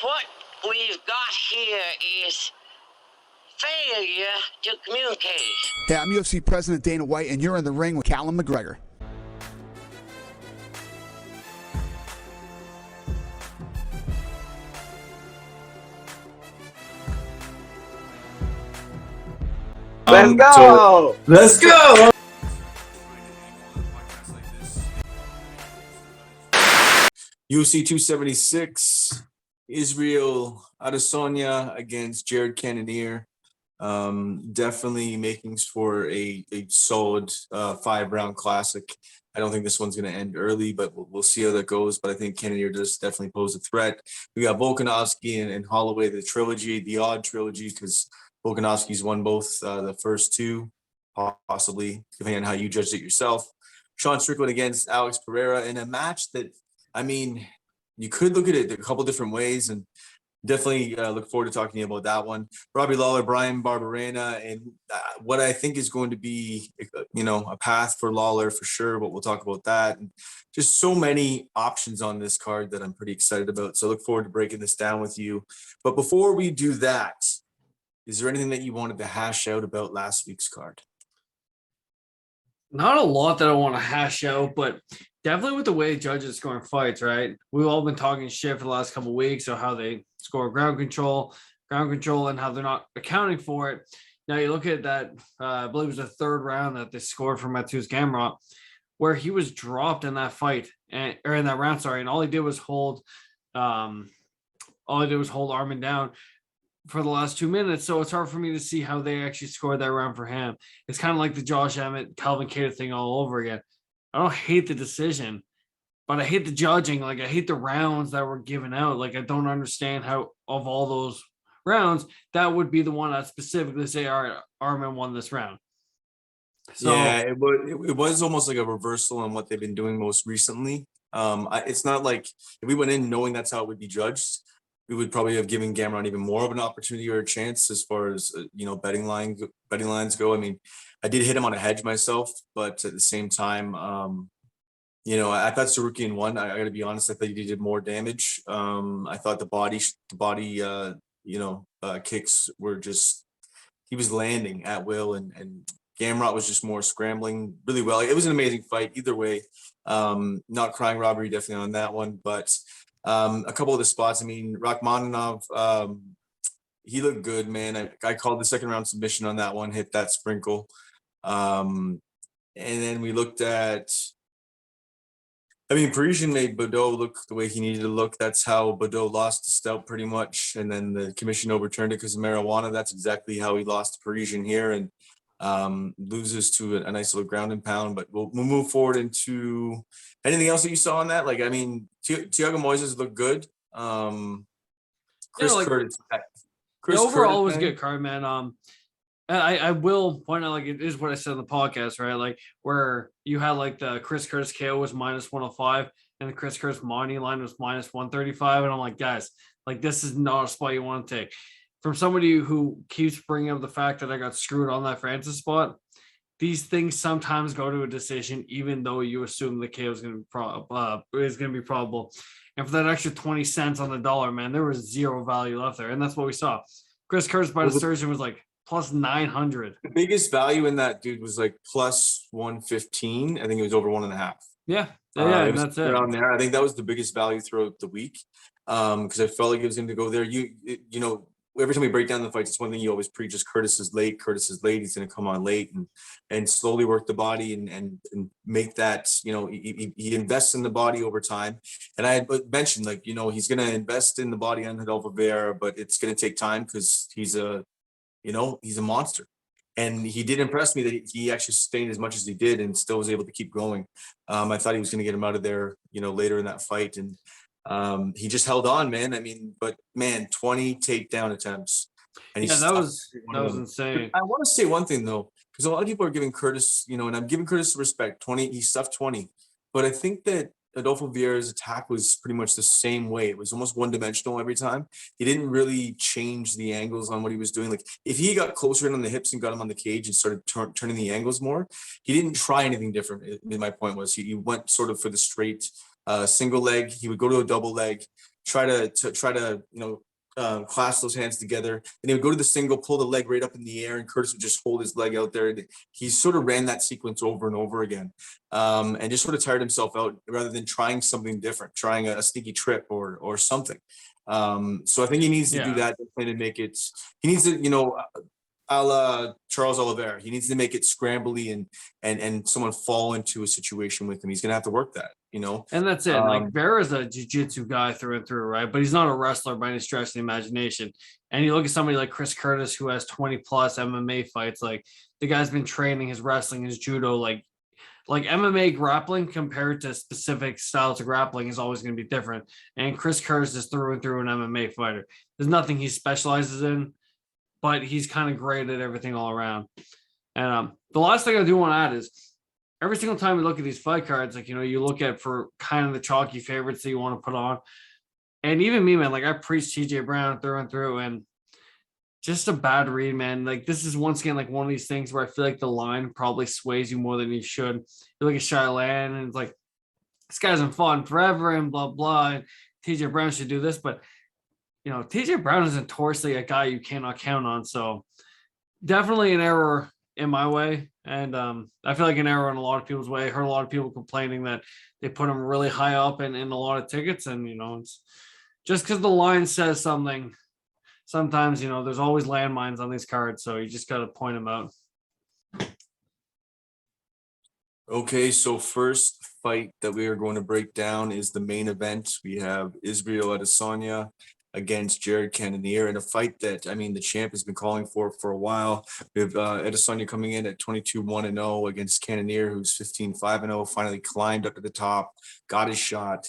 What we've got here is failure to communicate. Hey, I'm UFC President Dana White, and you're in the ring with Callum McGregor. Let's go! Let's go! UFC 276, Israel Adesanya against Jared Cannonier. Definitely makings for a solid 5-round classic. I don't think this one's going to end early, but we'll see how that goes. But I think Cannonier does definitely pose a threat. We got Volkanovsky and Holloway, the trilogy, the odd trilogy, because Volkanovsky's won both the first two, possibly, depending on how you judged it yourself. Sean Strickland against Alex Pereira in a match that, I mean, you could look at it a couple different ways, and definitely look forward to talking to you about that one. Robbie Lawler, Brian Barberena, and what I think is going to be, a path for Lawler for sure, but we'll talk about that. And just so many options on this card that I'm pretty excited about. So I look forward to breaking this down with you. But before we do that, is there anything that you wanted to hash out about last week's card? Not a lot that I want to hash out, but definitely with the way judges scoring fights, right? We've all been talking shit for the last couple of weeks of how they score ground control, and how they're not accounting for it. Now you look at that, I believe it was the third round that they scored for Matthews Gamrot, where he was dropped in that fight, and all he did was hold Armin down for the last 2 minutes. So it's hard for me to see how they actually scored that round for him. It's kind of like the Josh Emmett, Calvin Kattar thing all over again. I don't hate the decision, but I hate the judging. Like, I hate the rounds that were given out. Like, I don't understand how, of all those rounds, that would be the one I'd specifically say, all right, Armin won this round. So, yeah, it was almost like a reversal on what they've been doing most recently. It's not like if we went in knowing that's how it would be judged, we would probably have given Gamrot even more of an opportunity or a chance as far as betting lines go. I mean, I did hit him on a hedge myself, but at the same time, I thought Cerrone won. I got to be honest. I thought he did more damage. I thought the body kicks were just, he was landing at will, and Gamrot was just more scrambling really well. It was an amazing fight either way. Not crying robbery definitely on that one, but a couple of the spots. I mean, Rachmaninoff, he looked good, man. I called the second round submission on that one, hit that sprinkle. And then we looked at, Parisian made Bordeaux look the way he needed to look. That's how Bordeaux lost to Stout pretty much. And then the commission overturned it because of marijuana. That's exactly how he lost to Parisian here, and loses to a nice little ground and pound. But we'll move forward into anything else that you saw on that. Like, I mean, Thiago Moises looked good. Chris Curtis. Overall, it was a good card, man. I will point out, like, it is what I said on the podcast, right? Like, where you had like the Chris Curtis KO was minus 105 and the Chris Curtis money line was minus 135. And I'm like, guys, like, this is not a spot you want to take. From somebody who keeps bringing up the fact that I got screwed on that Francis spot, these things sometimes go to a decision, even though you assume the KO is going to be probable. And for that extra 20 cents on the dollar, man, there was zero value left there. And that's what we saw. Chris Curtis by decision was like plus 900. The biggest value in that, dude, was like plus 115. I think it was over 1.5. Yeah. And that's it. Around there. I think that was the biggest value throughout the week. Because I felt like it was going to go there. Every time we break down the fights, it's one thing you always preach is Curtis is late. He's going to come on late and slowly work the body and make that, he invests in the body over time. And I had mentioned, like, he's going to invest in the body on Rodolfo Vieira, but it's going to take time because he's a monster. And he did impress me that he actually sustained as much as he did and still was able to keep going. I thought he was going to get him out of there, later in that fight. And he just held on, man. I mean, but man, 20 takedown attempts. And that was insane. I want to say one thing though, because a lot of people are giving Curtis, and I'm giving Curtis respect. 20, he stuffed 20, but I think that Adolfo Vieira's attack was pretty much the same way. It was almost one-dimensional every time. He didn't really change the angles on what he was doing. Like, if he got closer in on the hips and got him on the cage and started turning the angles more, he didn't try anything different. My point was he went sort of for the straight single leg. He would go to a double leg, clasp those hands together, and he would go to the single, pull the leg right up in the air, and Curtis would just hold his leg out there. And he sort of ran that sequence over and over again, and just sort of tired himself out rather than trying something different, trying a sneaky trip or something. So I think he needs to do that to make it. He needs to, a la Charles Oliveira. He needs to make it scrambly and someone fall into a situation with him. He's gonna have to work that, And that's it. Like Vera's a jiu-jitsu guy through and through, right? But he's not a wrestler by any stretch of the imagination. And you look at somebody like Chris Curtis, who has 20 plus MMA fights. Like the guy's been training his wrestling, his judo, like MMA grappling compared to specific styles of grappling is always going to be different. And Chris Curtis is through and through an MMA fighter. There's nothing he specializes in, but he's kind of great at everything all around. And the last thing I do want to add is every single time you look at these fight cards, like, you look at for kind of the chalky favorites that you want to put on. And even me, man, like I preach TJ Brown through and through, and just a bad read, man. Like this is once again like one of these things where I feel like the line probably sways you more than you should. You look at Shylan and it's like, this guy's been fought forever and blah, blah. And TJ Brown should do this, but TJ Brown is notoriously a guy you cannot count on. So definitely an error in my way. And I feel like an error in a lot of people's way. I heard a lot of people complaining that they put him really high up in a lot of tickets. And, it's just because the line says something. Sometimes, there's always landmines on these cards. So you just got to point them out. Okay, so first fight that we are going to break down is the main event. We have Israel Adesanya against Jared Cannonier in a fight that, the champ has been calling for a while. We have Adesanya coming in at 22-1-0 against Cannonier, who's 15-5-0, finally climbed up to the top, got his shot,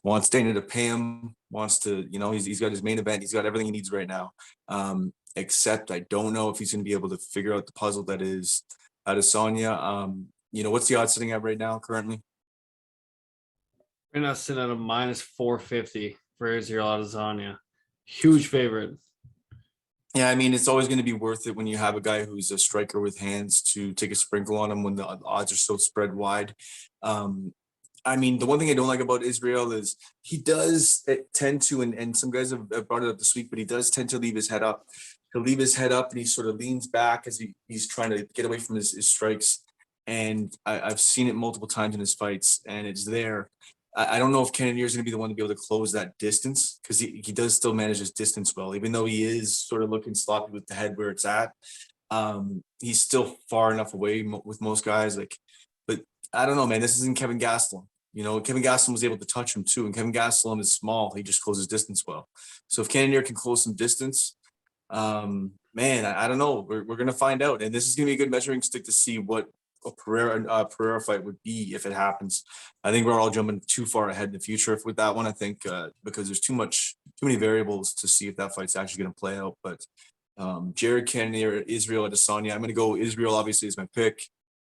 wants Dana to pay him, wants to, he's got his main event. He's got everything he needs right now. Except I don't know if he's going to be able to figure out the puzzle that is Adesanya. What's the odds sitting at right now currently? We're not sitting at a minus 450 for Israel Adesanya. Huge favorite. Yeah, it's always going to be worth it when you have a guy who's a striker with hands to take a sprinkle on him when the odds are so spread wide. The one thing I don't like about Israel is he does tend to, and some guys have brought it up this week, but he does tend to leave his head up. He'll leave his head up and he sort of leans back as he's trying to get away from his strikes. And I've seen it multiple times in his fights, and it's there. I don't know if Cannonier is going to be the one to be able to close that distance, because he does still manage his distance well, even though he is sort of looking sloppy with the head where it's at. He's still far enough away with most guys. But I don't know, man. This isn't Kevin Gastelum. Kevin Gastelum was able to touch him too, and Kevin Gastelum is small. He just closes distance well. So if Cannonier can close some distance, man, I don't know. We're going to find out, and this is going to be a good measuring stick to see what a Pereira fight would be if it happens. I think we're all jumping too far ahead in the future with that one. I think because there's too many variables to see if that fight's actually going to play out. But Jared Cannonier, Israel Adesanya. I'm going to go Israel. Obviously, is my pick.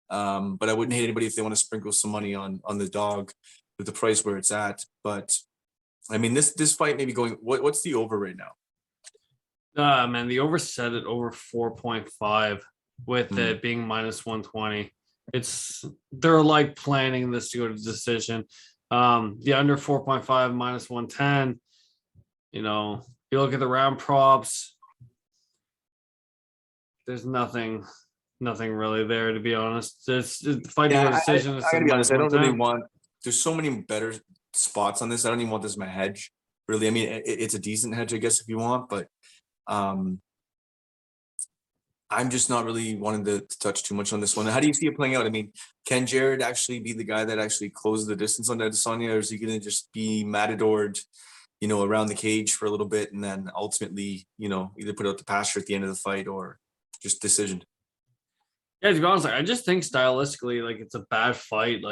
But I wouldn't hate anybody if they want to sprinkle some money on the dog with the price where it's at. But this fight may be going. What's the over right now? Man, the over set at over 4.5 with it being minus 120. They're like planning this to go to decision. The under 4.5 minus 110. You look at the round props. There's nothing really there, to be honest. It's fighting a decision. I gotta be honest. I don't really want. There's so many better spots on this. I don't even want this as my hedge. Really, it's a decent hedge, I guess, if you want, but I'm just not really wanting to touch too much on this one. How do you see it playing out? Can Jared actually be the guy that actually closes the distance on Adesanya, or is he going to just be matadored, around the cage for a little bit and then ultimately, either put out the pasture at the end of the fight or just decision? Yeah, to be honest, I just think stylistically, it's a bad fight.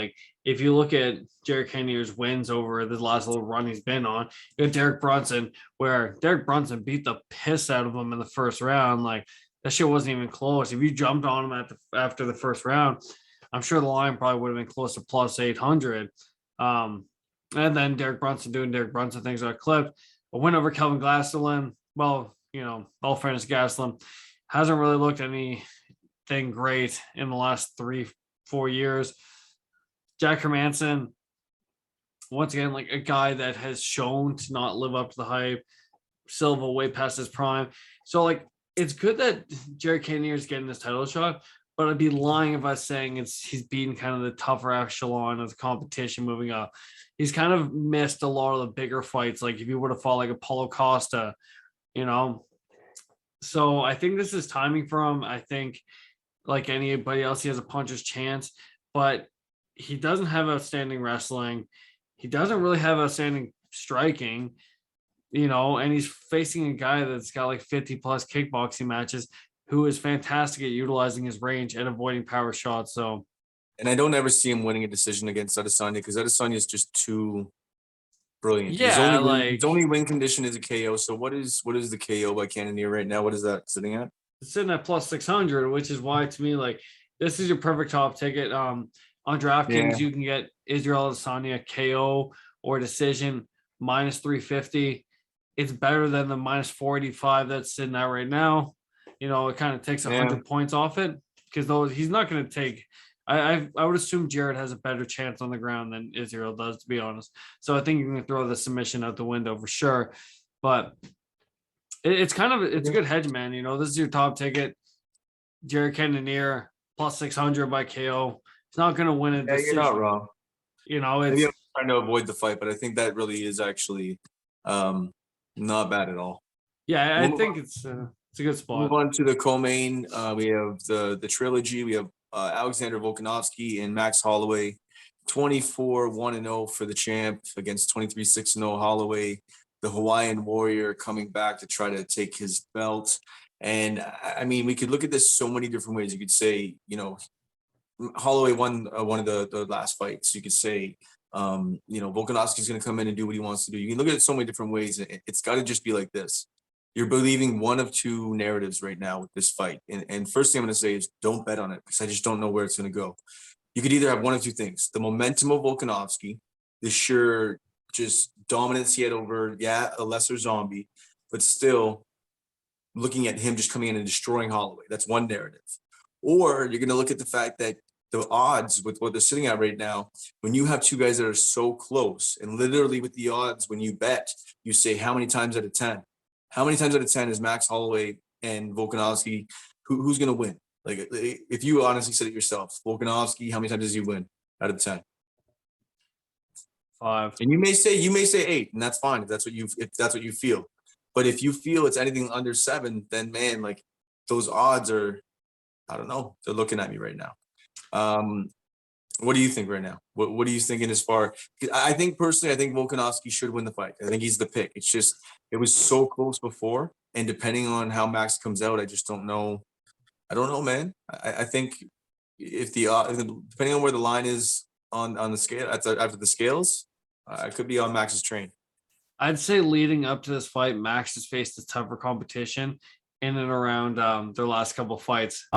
If you look at Jared Cannonier's wins over the last little run he's been on, you got Derek Brunson, where Derek Brunson beat the piss out of him in the first round. That shit wasn't even close. If you jumped on him after the first round, I'm sure the line probably would have been close to plus 800. And then Derek Brunson doing Derek Brunson things on a clip. A win over Kelvin Gastelum. Well, all fairness, Gastelum hasn't really looked anything great in the last 3-4 years. Jack Hermanson, once again, like a guy that has shown to not live up to the hype. Silva way past his prime. So like it's good that Jared Cannonier is getting this title shot, but I'd be lying if I was saying he's beating kind of the tougher echelon of the competition moving up. He's kind of missed a lot of the bigger fights. Like if he would have fought like Apollo Costa, you know. So I think this is timing for him. I think like anybody else, he has a puncher's chance, but he doesn't have outstanding wrestling. He doesn't really have outstanding striking, you know, and he's facing a guy that's got like 50 plus kickboxing matches who is fantastic at utilizing his range and avoiding power shots. So, and I don't ever see him winning a decision against Adesanya because Adesanya is just too brilliant. yeah, His only win condition is a KO. So what is the KO by Cannonier right now? What is that sitting at? it's sitting at plus 600, which is why to me, like, this is your perfect top ticket. On DraftKings, you can get Israel Adesanya KO or decision minus 350. It's better than the minus 485 that's sitting at right now. You know, it kind of takes 100 points off it because he's not going to take. I would assume Jared has a better chance on the ground than Israel does, to be honest. So I think you can throw the submission out the window for sure. But it's a good hedge, man. You know, this is your top ticket. Jared Cannonier plus 600 by KO. He's not going to win it. Yeah, you're not wrong. You know, Maybe I'm trying to avoid the fight, but I think that really is actually not bad at all. Yeah, I think it's a good spot. Move on to the co-main. We have the trilogy. We have Alexander Volkanovsky and Max Holloway, 24-1-0 for the champ against 23-6-0 Holloway, the Hawaiian Warrior coming back to try to take his belt. And I mean, we could look at this so many different ways. You could say, you know, Holloway won one of the last fights. You could say, you know, Volkanovski's going to come in and do what he wants to do. You can look at it so many different ways. It's got to just be like this. You're believing one of two narratives right now with this fight. And first thing I'm going to say is don't bet on it because I just don't know where it's going to go. You could either have one of two things. The momentum of Volkanovski, the sure just dominance he had over, a lesser zombie, but still looking at him just coming in and destroying Holloway. That's one narrative. Or you're going to look at the fact that the odds with what they're sitting at right now, when you have two guys that are so close, and literally with the odds, when you bet, you say how many times out of 10? How many times out of 10 is Max Holloway and Volkanovski? Who's going to win? Like, if you honestly said it yourself, Volkanovski, how many times does he win out of 10? 5. And you may say 8, and that's fine if that's what you feel. But if you feel it's anything under 7, then man, like those odds are, I don't know, they're looking at me right now. What do you think right now? What are you thinking as far? I think personally, I think Volkanovski should win the fight. I think he's the pick. It's just, it was so close before. And depending on how Max comes out, I just don't know. I don't know, man. I think if depending on where the line is on the scale, after the scales, I could be on Max's train. I'd say leading up to this fight, Max has faced a tougher competition in and around their last couple of fights.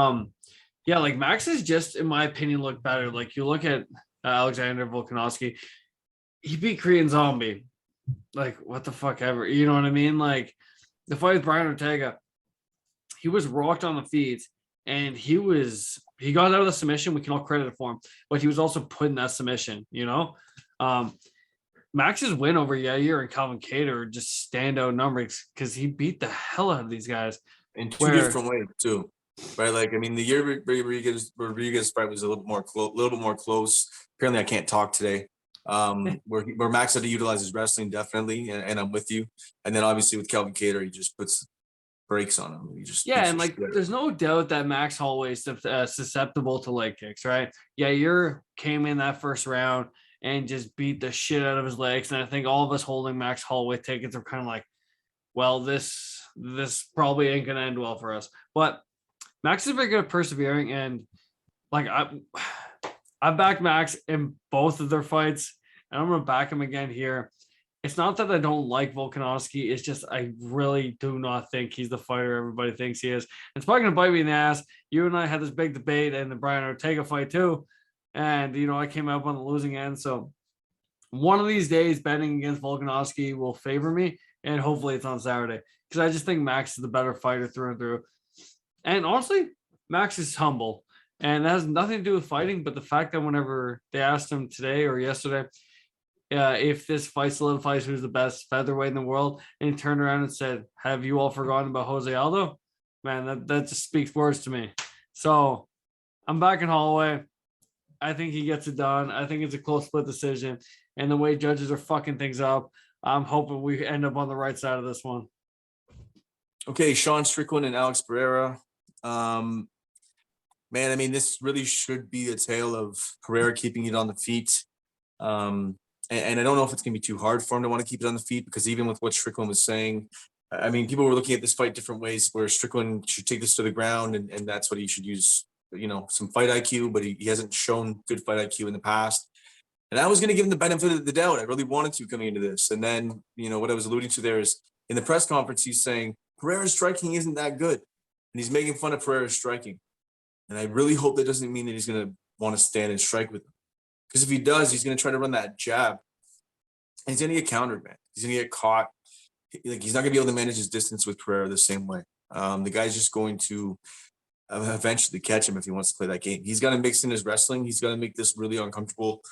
Yeah, like Max has just, in my opinion, looked better. Like you look at Alexander Volkanovski, he beat Korean Zombie. Like, what the fuck ever. You know what I mean? Like the fight with Brian Ortega, he was rocked on the feet and he got out of the submission. We can all credit it for him, but he was also put in that submission, you know? Max's win over Yair and Calvin Kattar are just standout numbers because he beat the hell out of these guys. In two different ways, too. Right, like I mean, the year Rodriguez fight was a little bit more close. Apparently, I can't talk today. Where Max had to utilize his wrestling definitely, and I'm with you. And then obviously with Calvin Kattar, he just puts brakes on him. And like, there's no doubt that Max Holloway is susceptible to leg kicks, right? Yair came in that first round and just beat the shit out of his legs, and I think all of us holding Max Holloway tickets are kind of like, well, this probably ain't gonna end well for us, but. Max is very good at persevering, and like I backed Max in both of their fights, and I'm gonna back him again here. It's not that I don't like Volkanovski, it's just I really do not think he's the fighter everybody thinks he is. It's probably gonna bite me in the ass. You and I had this big debate in the Brian Ortega fight too, and you know I came up on the losing end. So one of these days, betting against Volkanovski will favor me, and hopefully it's on Saturday because I just think Max is the better fighter through and through. And honestly, Max is humble, and that has nothing to do with fighting, but the fact that whenever they asked him today or yesterday, if this fight solidifies who's the best featherweight in the world, and he turned around and said, "Have you all forgotten about Jose Aldo?" Man, that just speaks words to me. So I'm back in Holloway. I think he gets it done. I think it's a close split decision. And the way judges are fucking things up, I'm hoping we end up on the right side of this one. Okay, Sean Strickland and Alex Pereira. Man, I mean, this really should be a tale of Pereira keeping it on the feet. And I don't know if it's going to be too hard for him to want to keep it on the feet, because even with what Strickland was saying, I mean, people were looking at this fight different ways, where Strickland should take this to the ground, and that's what he should use, some fight IQ, but he hasn't shown good fight IQ in the past. And I was going to give him the benefit of the doubt. I really wanted to coming into this. And then, what I was alluding to there is in the press conference, he's saying Pereira's striking isn't that good. And he's making fun of Pereira's striking. And I really hope that doesn't mean that he's going to want to stand and strike with him. Because if he does, he's going to try to run that jab. And he's going to get countered, man. He's going to get caught. He's not going to be able to manage his distance with Pereira the same way. The guy's just going to eventually catch him if he wants to play that game. He's got to mix in his wrestling. He's got to make this really uncomfortable.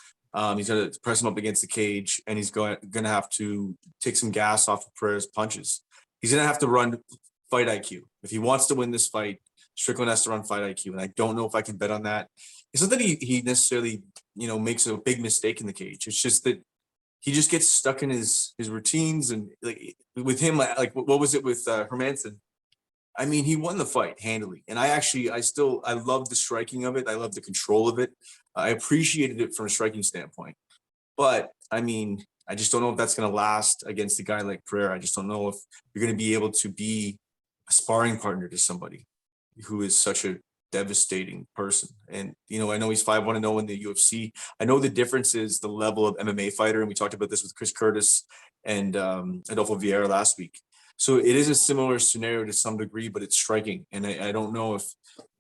He's got to press him up against the cage, and he's going to have to take some gas off of Pereira's punches. He's going to have to run fight IQ. If he wants to win this fight, Strickland has to run fight IQ, and I don't know if I can bet on that. It's not that he necessarily, makes a big mistake in the cage. It's just that he just gets stuck in his routines, and like with him, like what was it with Hermanson? I mean, he won the fight handily, and I love the striking of it. I love the control of it. I appreciated it from a striking standpoint, but I mean, I just don't know if that's going to last against a guy like Pereira. I just don't know if you're going to be able to be a sparring partner to somebody who is such a devastating person. And, I know he's 5-1-0 in the UFC. I know the difference is the level of MMA fighter. And we talked about this with Chris Curtis and Adolfo Vieira last week. So it is a similar scenario to some degree, but it's striking. And I don't know if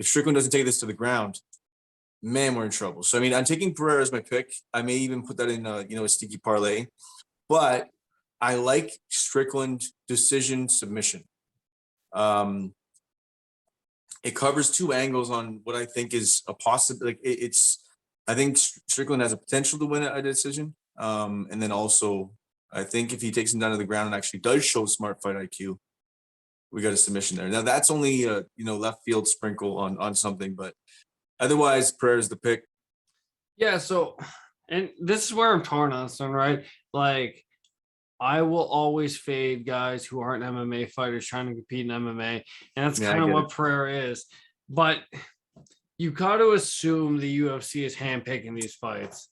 Strickland doesn't take this to the ground, man, we're in trouble. So, I mean, I'm taking Pereira as my pick. I may even put that in, a sticky parlay, but I like Strickland decision submission. It covers two angles on what I think is a possible, I think Strickland has a potential to win a decision. And then also, I think if he takes him down to the ground and actually does show smart fight IQ, we got a submission there. Now that's only a, left field sprinkle on something, but otherwise, Pereira's the pick. Yeah. So, and this is where I'm torn on something, right? Like, I will always fade guys who aren't MMA fighters trying to compete in MMA. And that's kind of what Pereira is. But you got to assume the UFC is handpicking these fights.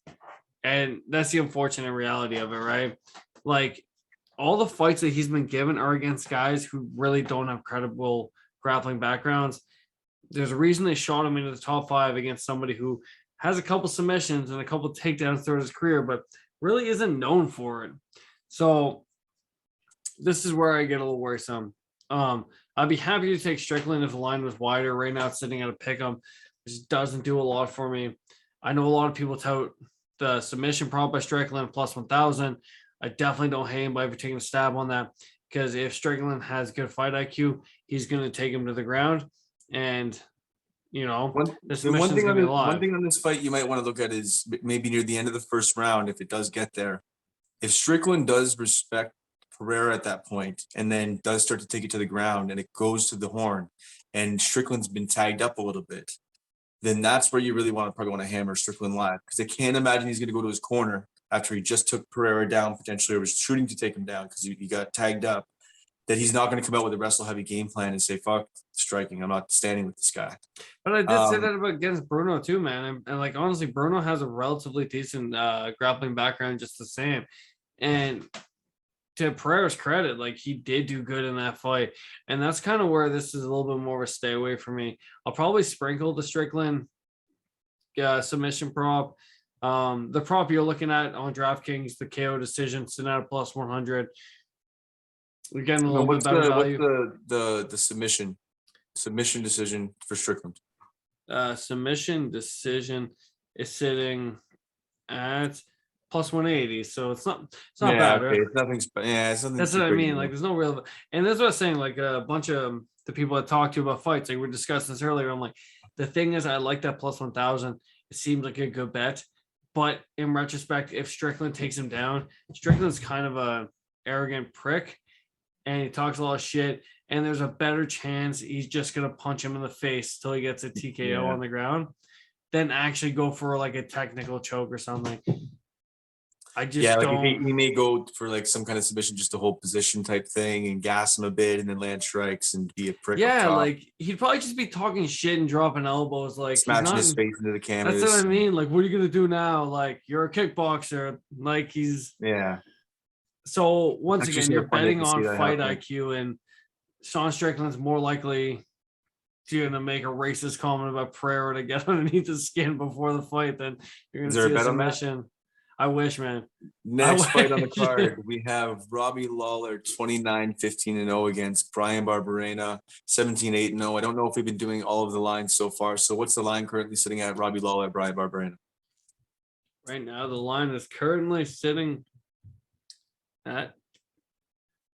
And that's the unfortunate reality of it, right? Like, all the fights that he's been given are against guys who really don't have credible grappling backgrounds. There's a reason they shot him into the top 5 against somebody who has a couple submissions and a couple takedowns throughout his career, but really isn't known for it. So this is where I get a little worrisome. I'd be happy to take Strickland if the line was wider. Right now it's sitting at a pick 'em, which doesn't do a lot for me. I know a lot of people tout the submission prop by Strickland plus 1,000. I definitely don't hate anybody for taking a stab on that, because if Strickland has good fight IQ, he's going to take him to the ground. And, this one thing on this fight you might want to look at is maybe near the end of the first round, if it does get there. If Strickland does respect Pereira at that point and then does start to take it to the ground and it goes to the horn and Strickland's been tagged up a little bit, then that's where you really probably want to hammer Strickland live, because I can't imagine he's going to go to his corner after he just took Pereira down, potentially, or was shooting to take him down because he got tagged up, that he's not going to come out with a wrestle-heavy game plan and say, fuck striking, I'm not standing with this guy. But I did say that about against Bruno too, man. And like, honestly, Bruno has a relatively decent grappling background just the same. And to Pereira's credit, like, he did do good in that fight. And that's kind of where this is a little bit more of a stay away for me. I'll probably sprinkle the Strickland submission prop. The prop you're looking at on DraftKings, the KO decision, sitting at a plus 100. We're getting a little bit better value. What's the submission decision for Strickland? Submission decision is sitting at plus 180, so it's not bad. Okay. Right? It's nothing. That's what I mean. Like, there's no real, and that's what I was saying. Like, a bunch of the people I talked to about fights, like, we were discussing this earlier. I'm like, the thing is, I like that plus 1,000. It seems like a good bet, But in retrospect, if Strickland takes him down, Strickland's kind of a arrogant prick, and he talks a lot of shit. And there's a better chance he's just gonna punch him in the face till he gets a TKO on the ground, than actually go for like a technical choke or something. I just don't. He may go for like some kind of submission, just a whole position type thing, and gas him a bit, and then land strikes and be a prick. Yeah, like he'd probably just be talking shit and dropping elbows, like smashing his face into the canvas. That's what I mean. Like, what are you gonna do now? Like, you're a kickboxer. Like, he's So once again, you're betting on fight IQ, and Sean Strickland's more likely to make a racist comment about prayer to get underneath his skin before the fight than you're gonna see a submission. I wish, man. Next fight on the card, we have Robbie Lawler, 29-15-0 against Brian Barberena, 17-8-0. I don't know if we've been doing all of the lines so far. So what's the line currently sitting at Robbie Lawler, Brian Barberena? Right now, the line is currently sitting at,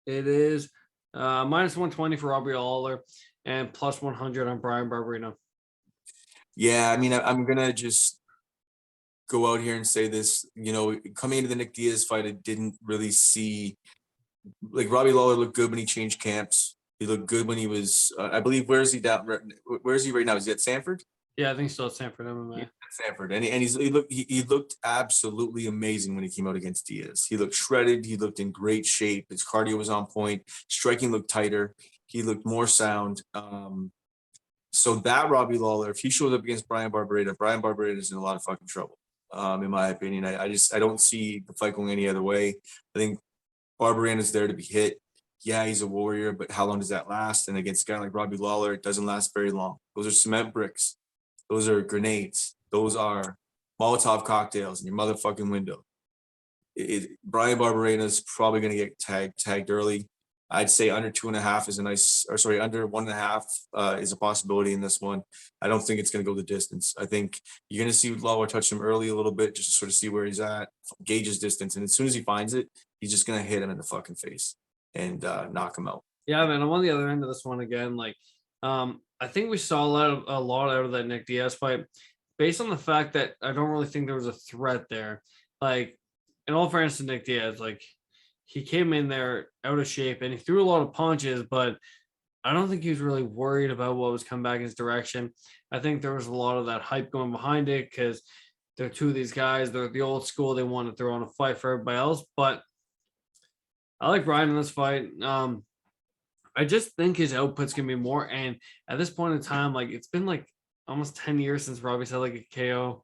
it is minus 120 for Robbie Lawler and plus 100 on Brian Barberena. Yeah, I mean, I'm going to just go out here and say this, coming into the Nick Diaz fight, I didn't really see, like, Robbie Lawler looked good when he changed camps. He looked good when he was, I believe, where is he right now? Is he at Sanford? Yeah, I think still at Sanford MMA. Yeah, Sanford, and he looked absolutely amazing when he came out against Diaz. He looked shredded. He looked in great shape. His cardio was on point. Striking looked tighter. He looked more sound. So that Robbie Lawler, if he shows up against Brian Barberena is in a lot of fucking trouble. In my opinion, I don't see the fight going any other way. I think Barberena is there to be hit. Yeah, he's a warrior, but how long does that last? And against a guy like Robbie Lawler, it doesn't last very long. Those are cement bricks. Those are grenades. Those are Molotov cocktails in your motherfucking window. Brian Barberena is probably going to get tagged early. I'd say under 2.5 is under 1.5 is a possibility in this one. I don't think it's going to go the distance. I think you're going to see Lawler touch him early a little bit, just to sort of see where he's at, gauge his distance. And as soon as he finds it, he's just going to hit him in the fucking face and knock him out. Yeah, man, I'm on the other end of this one again. Like, I think we saw a lot out of that Nick Diaz fight based on the fact that I don't really think there was a threat there. Like, in all fairness to Nick Diaz, like, he came in there out of shape and he threw a lot of punches, but I don't think he was really worried about what was coming back in his direction. I think there was a lot of that hype going behind it because they're two of these guys. They're the old school. They want to throw on a fight for everybody else. But I like Brian in this fight. I just think his output's going to be more. And at this point in time, like, it's been like almost 10 years since Robbie's had like a KO.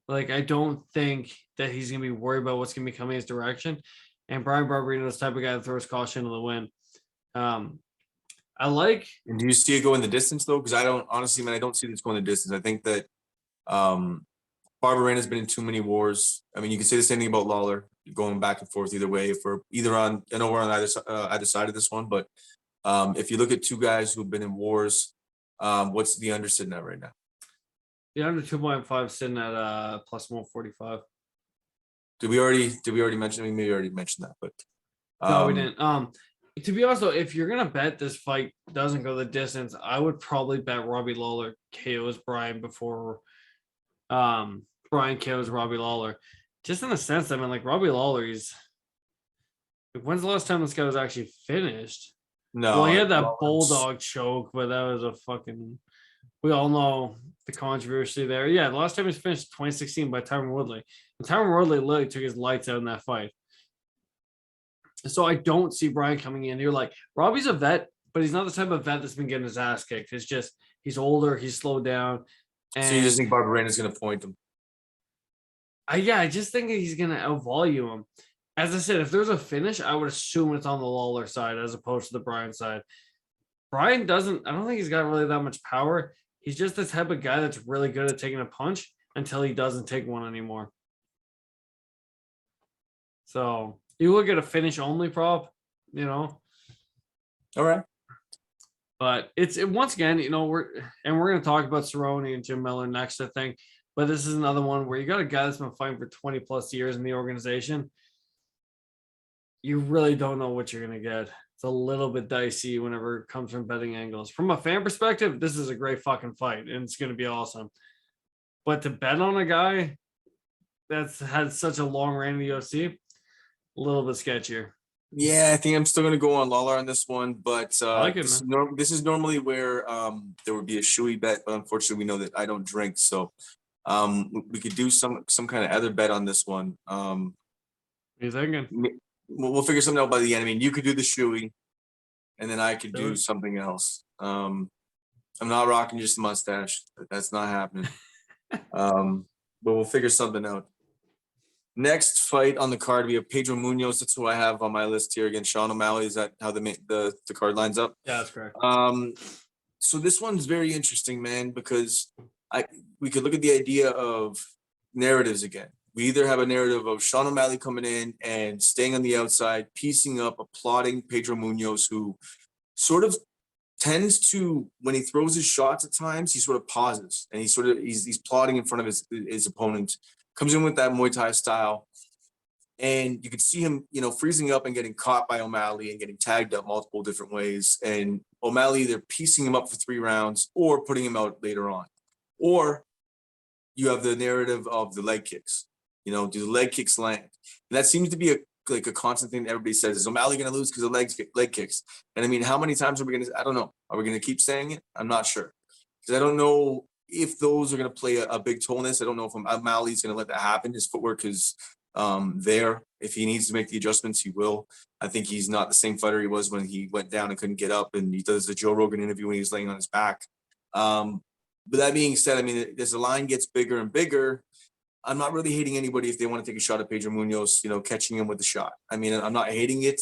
Like, I don't think that he's going to be worried about what's going to be coming his direction. And Brian Barberena is the type of guy that throws caution to the wind. I like. And do you see it go in the distance though? Because I don't see this going the distance. I think that Barberena's been in too many wars. I mean, you can say the same thing about Lawler, going back and forth either way. For either on, I know we're on either side of this one, but if you look at two guys who've been in wars, what's the under sitting at right now? The under 2.5 sitting at plus 145. Did we already mention? I mean, maybe we already mentioned that, but no, we didn't. To be honest, though, if you're gonna bet this fight doesn't go the distance, I would probably bet Robbie Lawler KOs Brian before Brian KOs Robbie Lawler. Just in the sense that, I mean, like, Robbie Lawler, when's the last time this guy was actually finished? No, well, he had that bulldog choke, but that was a fucking. We all know the controversy there. Yeah, the last time he was finished 2016 by Tyron Woodley. And Tyron Woodley literally took his lights out in that fight. So I don't see Brian coming in. You're like, Robbie's a vet, but he's not the type of vet that's been getting his ass kicked. It's just he's older, he's slowed down. And so you just think Barberena's going to point him? I just think he's going to outvolume him. As I said, if there's a finish, I would assume it's on the Lawler side as opposed to the Brian side. Brian doesn't, I don't think he's got really that much power. He's just the type of guy that's really good at taking a punch until he doesn't take one anymore. So you look at a finish only prop, All right. But it's once again, we're going to talk about Cerrone and Jim Miller next, I think. But this is another one where you got a guy that's been fighting for 20 plus years in the organization. You really don't know what you're going to get. It's a little bit dicey whenever it comes from betting angles. From a fan perspective, this is a great fucking fight and it's going to be awesome. But to bet on a guy, that's had such a long reign in the UFC, a little bit sketchier. Yeah, I think I'm still gonna go on Lawler on this one, but I like it, man. this is normally where there would be a shoey bet, but unfortunately we know that I don't drink, so we could do some kind of other bet on this one. What are you thinking? We'll figure something out by the end. I mean, you could do the shoey, and then I could do Sure. something else. I'm not rocking just a mustache. That's not happening. But we'll figure something out. Next fight on the card, we have Pedro Munoz. That's who I have on my list here against Sean O'Malley. Is that how the card lines up? Yeah, that's correct. So this one's very interesting, man, because we could look at the idea of narratives again. We either have a narrative of Sean O'Malley coming in and staying on the outside, piecing up, applauding Pedro Munoz, who sort of tends to, when he throws his shots at times, he sort of pauses and he's plotting in front of his opponent. Comes in with that Muay Thai style, and you could see him, freezing up and getting caught by O'Malley and getting tagged up multiple different ways. And O'Malley either piecing him up for 3 rounds or putting him out later on. Or you have the narrative of the leg kicks. Do the leg kicks land? And that seems to be a constant thing that everybody says, is O'Malley going to lose because of leg kicks? And I mean, how many times are we going to? I don't know. Are we going to keep saying it? I'm not sure, because I don't know if those are going to play a big toll in this. I don't know if O'Malley's going to let that happen. His footwork is there. If he needs to make the adjustments, he will. I think he's not the same fighter he was when he went down and couldn't get up, and he does the Joe Rogan interview when he was laying on his back. But that being said, I mean, as the line gets bigger and bigger, I'm not really hating anybody if they want to take a shot at Pedro Munoz, catching him with the shot. I mean, I'm not hating it,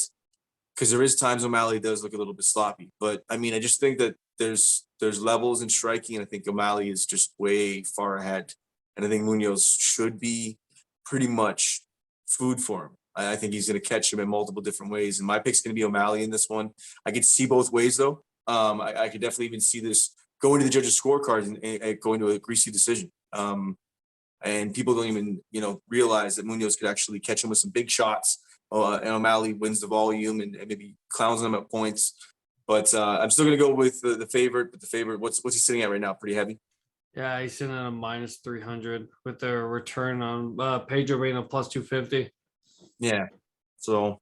because there is times O'Malley does look a little bit sloppy. But I mean, I just think that there's levels in striking, and I think O'Malley is just way far ahead. And I think Munoz should be pretty much food for him. I think he's going to catch him in multiple different ways. And my pick's going to be O'Malley in this one. I could see both ways, though. I could definitely even see this going to the judges' scorecards and going to a greasy decision. And people don't even, realize that Munoz could actually catch him with some big shots. And O'Malley wins the volume and maybe clowns him at points. But I'm still going to go with the favorite. But the favorite, what's he sitting at right now? Pretty heavy. Yeah, he's sitting at a minus 300 with their return on Pedro being a plus 250. Yeah. So,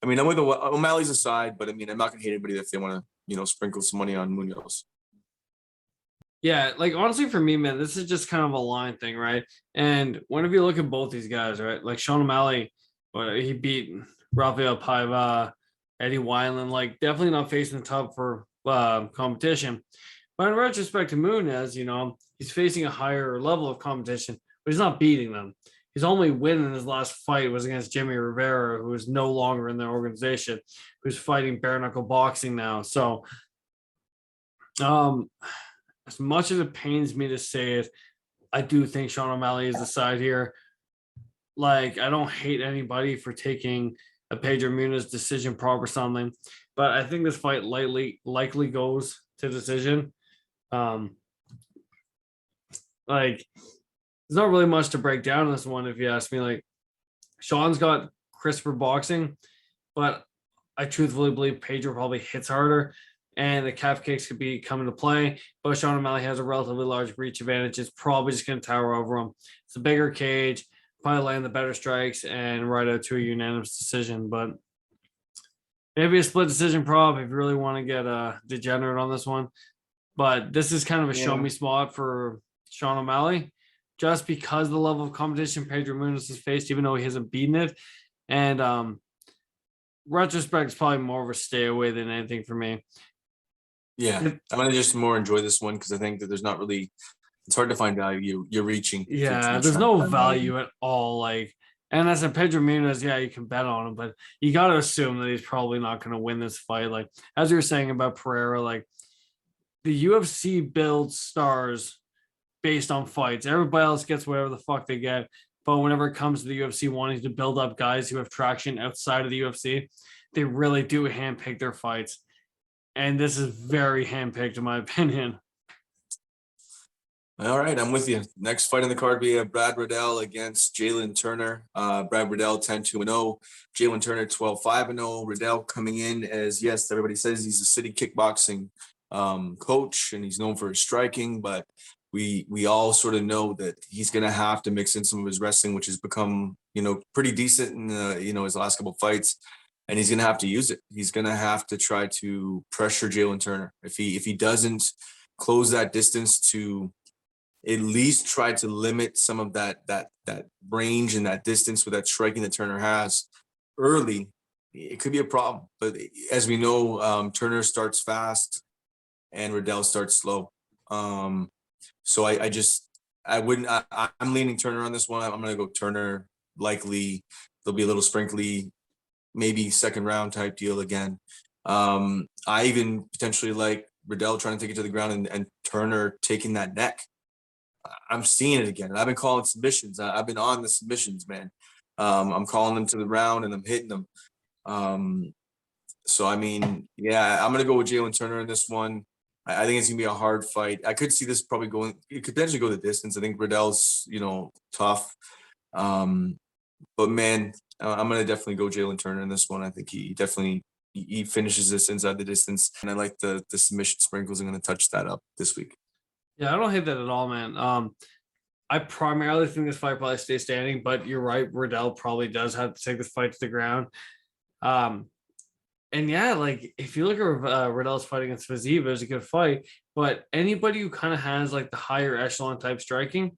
I mean, I'm with O'Malley's aside, but I mean, I'm not going to hate anybody if they want to, sprinkle some money on Munoz. Yeah, like honestly for me, man, this is just kind of a line thing, right? And whenever you look at both these guys, right, like Sean O'Malley, he beat Rafael Paiva, Eddie Wineland, like definitely not facing the top for competition. But in retrospect to Muniz, he's facing a higher level of competition, but he's not beating them. His only win in his last fight was against Jimmy Rivera, who is no longer in their organization, who's fighting bare knuckle boxing now. So, as much as it pains me to say it, I do think Sean O'Malley is the side here. Like, I don't hate anybody for taking a Pedro Munoz decision prop or something, but I think this fight likely goes to decision. Like, there's not really much to break down in this one, if you ask me. Like, Sean's got crisper boxing, but I truthfully believe Pedro probably hits harder, and the calf kicks could be coming to play. But Sean O'Malley has a relatively large reach advantage. It's probably just going to tower over him. It's a bigger cage, probably land the better strikes, and ride out to a unanimous decision. But maybe a split decision prop if you really want to get degenerate on this one. But this is kind of a show me spot for Sean O'Malley, just because the level of competition Pedro Munoz has faced, even though he hasn't beaten it. And retrospect is probably more of a stay away than anything for me. Yeah, I'm going to just more enjoy this one because I think that there's not really, it's hard to find value. You're reaching. Yeah, there's no value at all. Like, and as a Pedro Munoz, yeah, you can bet on him, but you got to assume that he's probably not going to win this fight. Like, as you were saying about Pereira, like, the UFC builds stars based on fights. Everybody else gets whatever the fuck they get. But whenever it comes to the UFC wanting to build up guys who have traction outside of the UFC, they really do handpick their fights. And this is very handpicked, in my opinion. All right, I'm with you. Next fight on the card, we have Brad Riddell against Jalen Turner. Brad Riddell 10-2-0, Jalen Turner 12-5-0. Riddell coming in as, yes, everybody says he's a city kickboxing coach and he's known for his striking, but we all sort of know that he's going to have to mix in some of his wrestling, which has become, pretty decent in his last couple of fights, and he's going to have to use it. He's going to have to try to pressure Jalen Turner. If he doesn't close that distance, to at least try to limit some of that range and that distance with that striking that Turner has early, it could be a problem. But as we know, Turner starts fast and Riddell starts slow. So I'm leaning Turner on this one. I'm going to go Turner. Likely there'll be a little sprinkly, maybe second round type deal again. I even potentially like Riddell trying to take it to the ground and Turner taking that neck. I'm seeing it again. I've been calling submissions. I've been on the submissions, man. I'm calling them to the round and I'm hitting them. So, I mean, yeah, I'm going to go with Jalen Turner in this one. I think it's going to be a hard fight. I could see this probably it could potentially go the distance. I think Riddell's, tough. But man, I'm going to definitely go Jalen Turner in this one. I think he definitely finishes this inside the distance. And I like the submission sprinkles. I'm going to touch that up this week. Yeah, I don't hate that at all, man. I primarily think this fight probably stays standing, but you're right. Riddell probably does have to take this fight to the ground. And yeah, like if you look at Riddell's fight against Fiziev, it was a good fight. But anybody who kind of has like the higher echelon type striking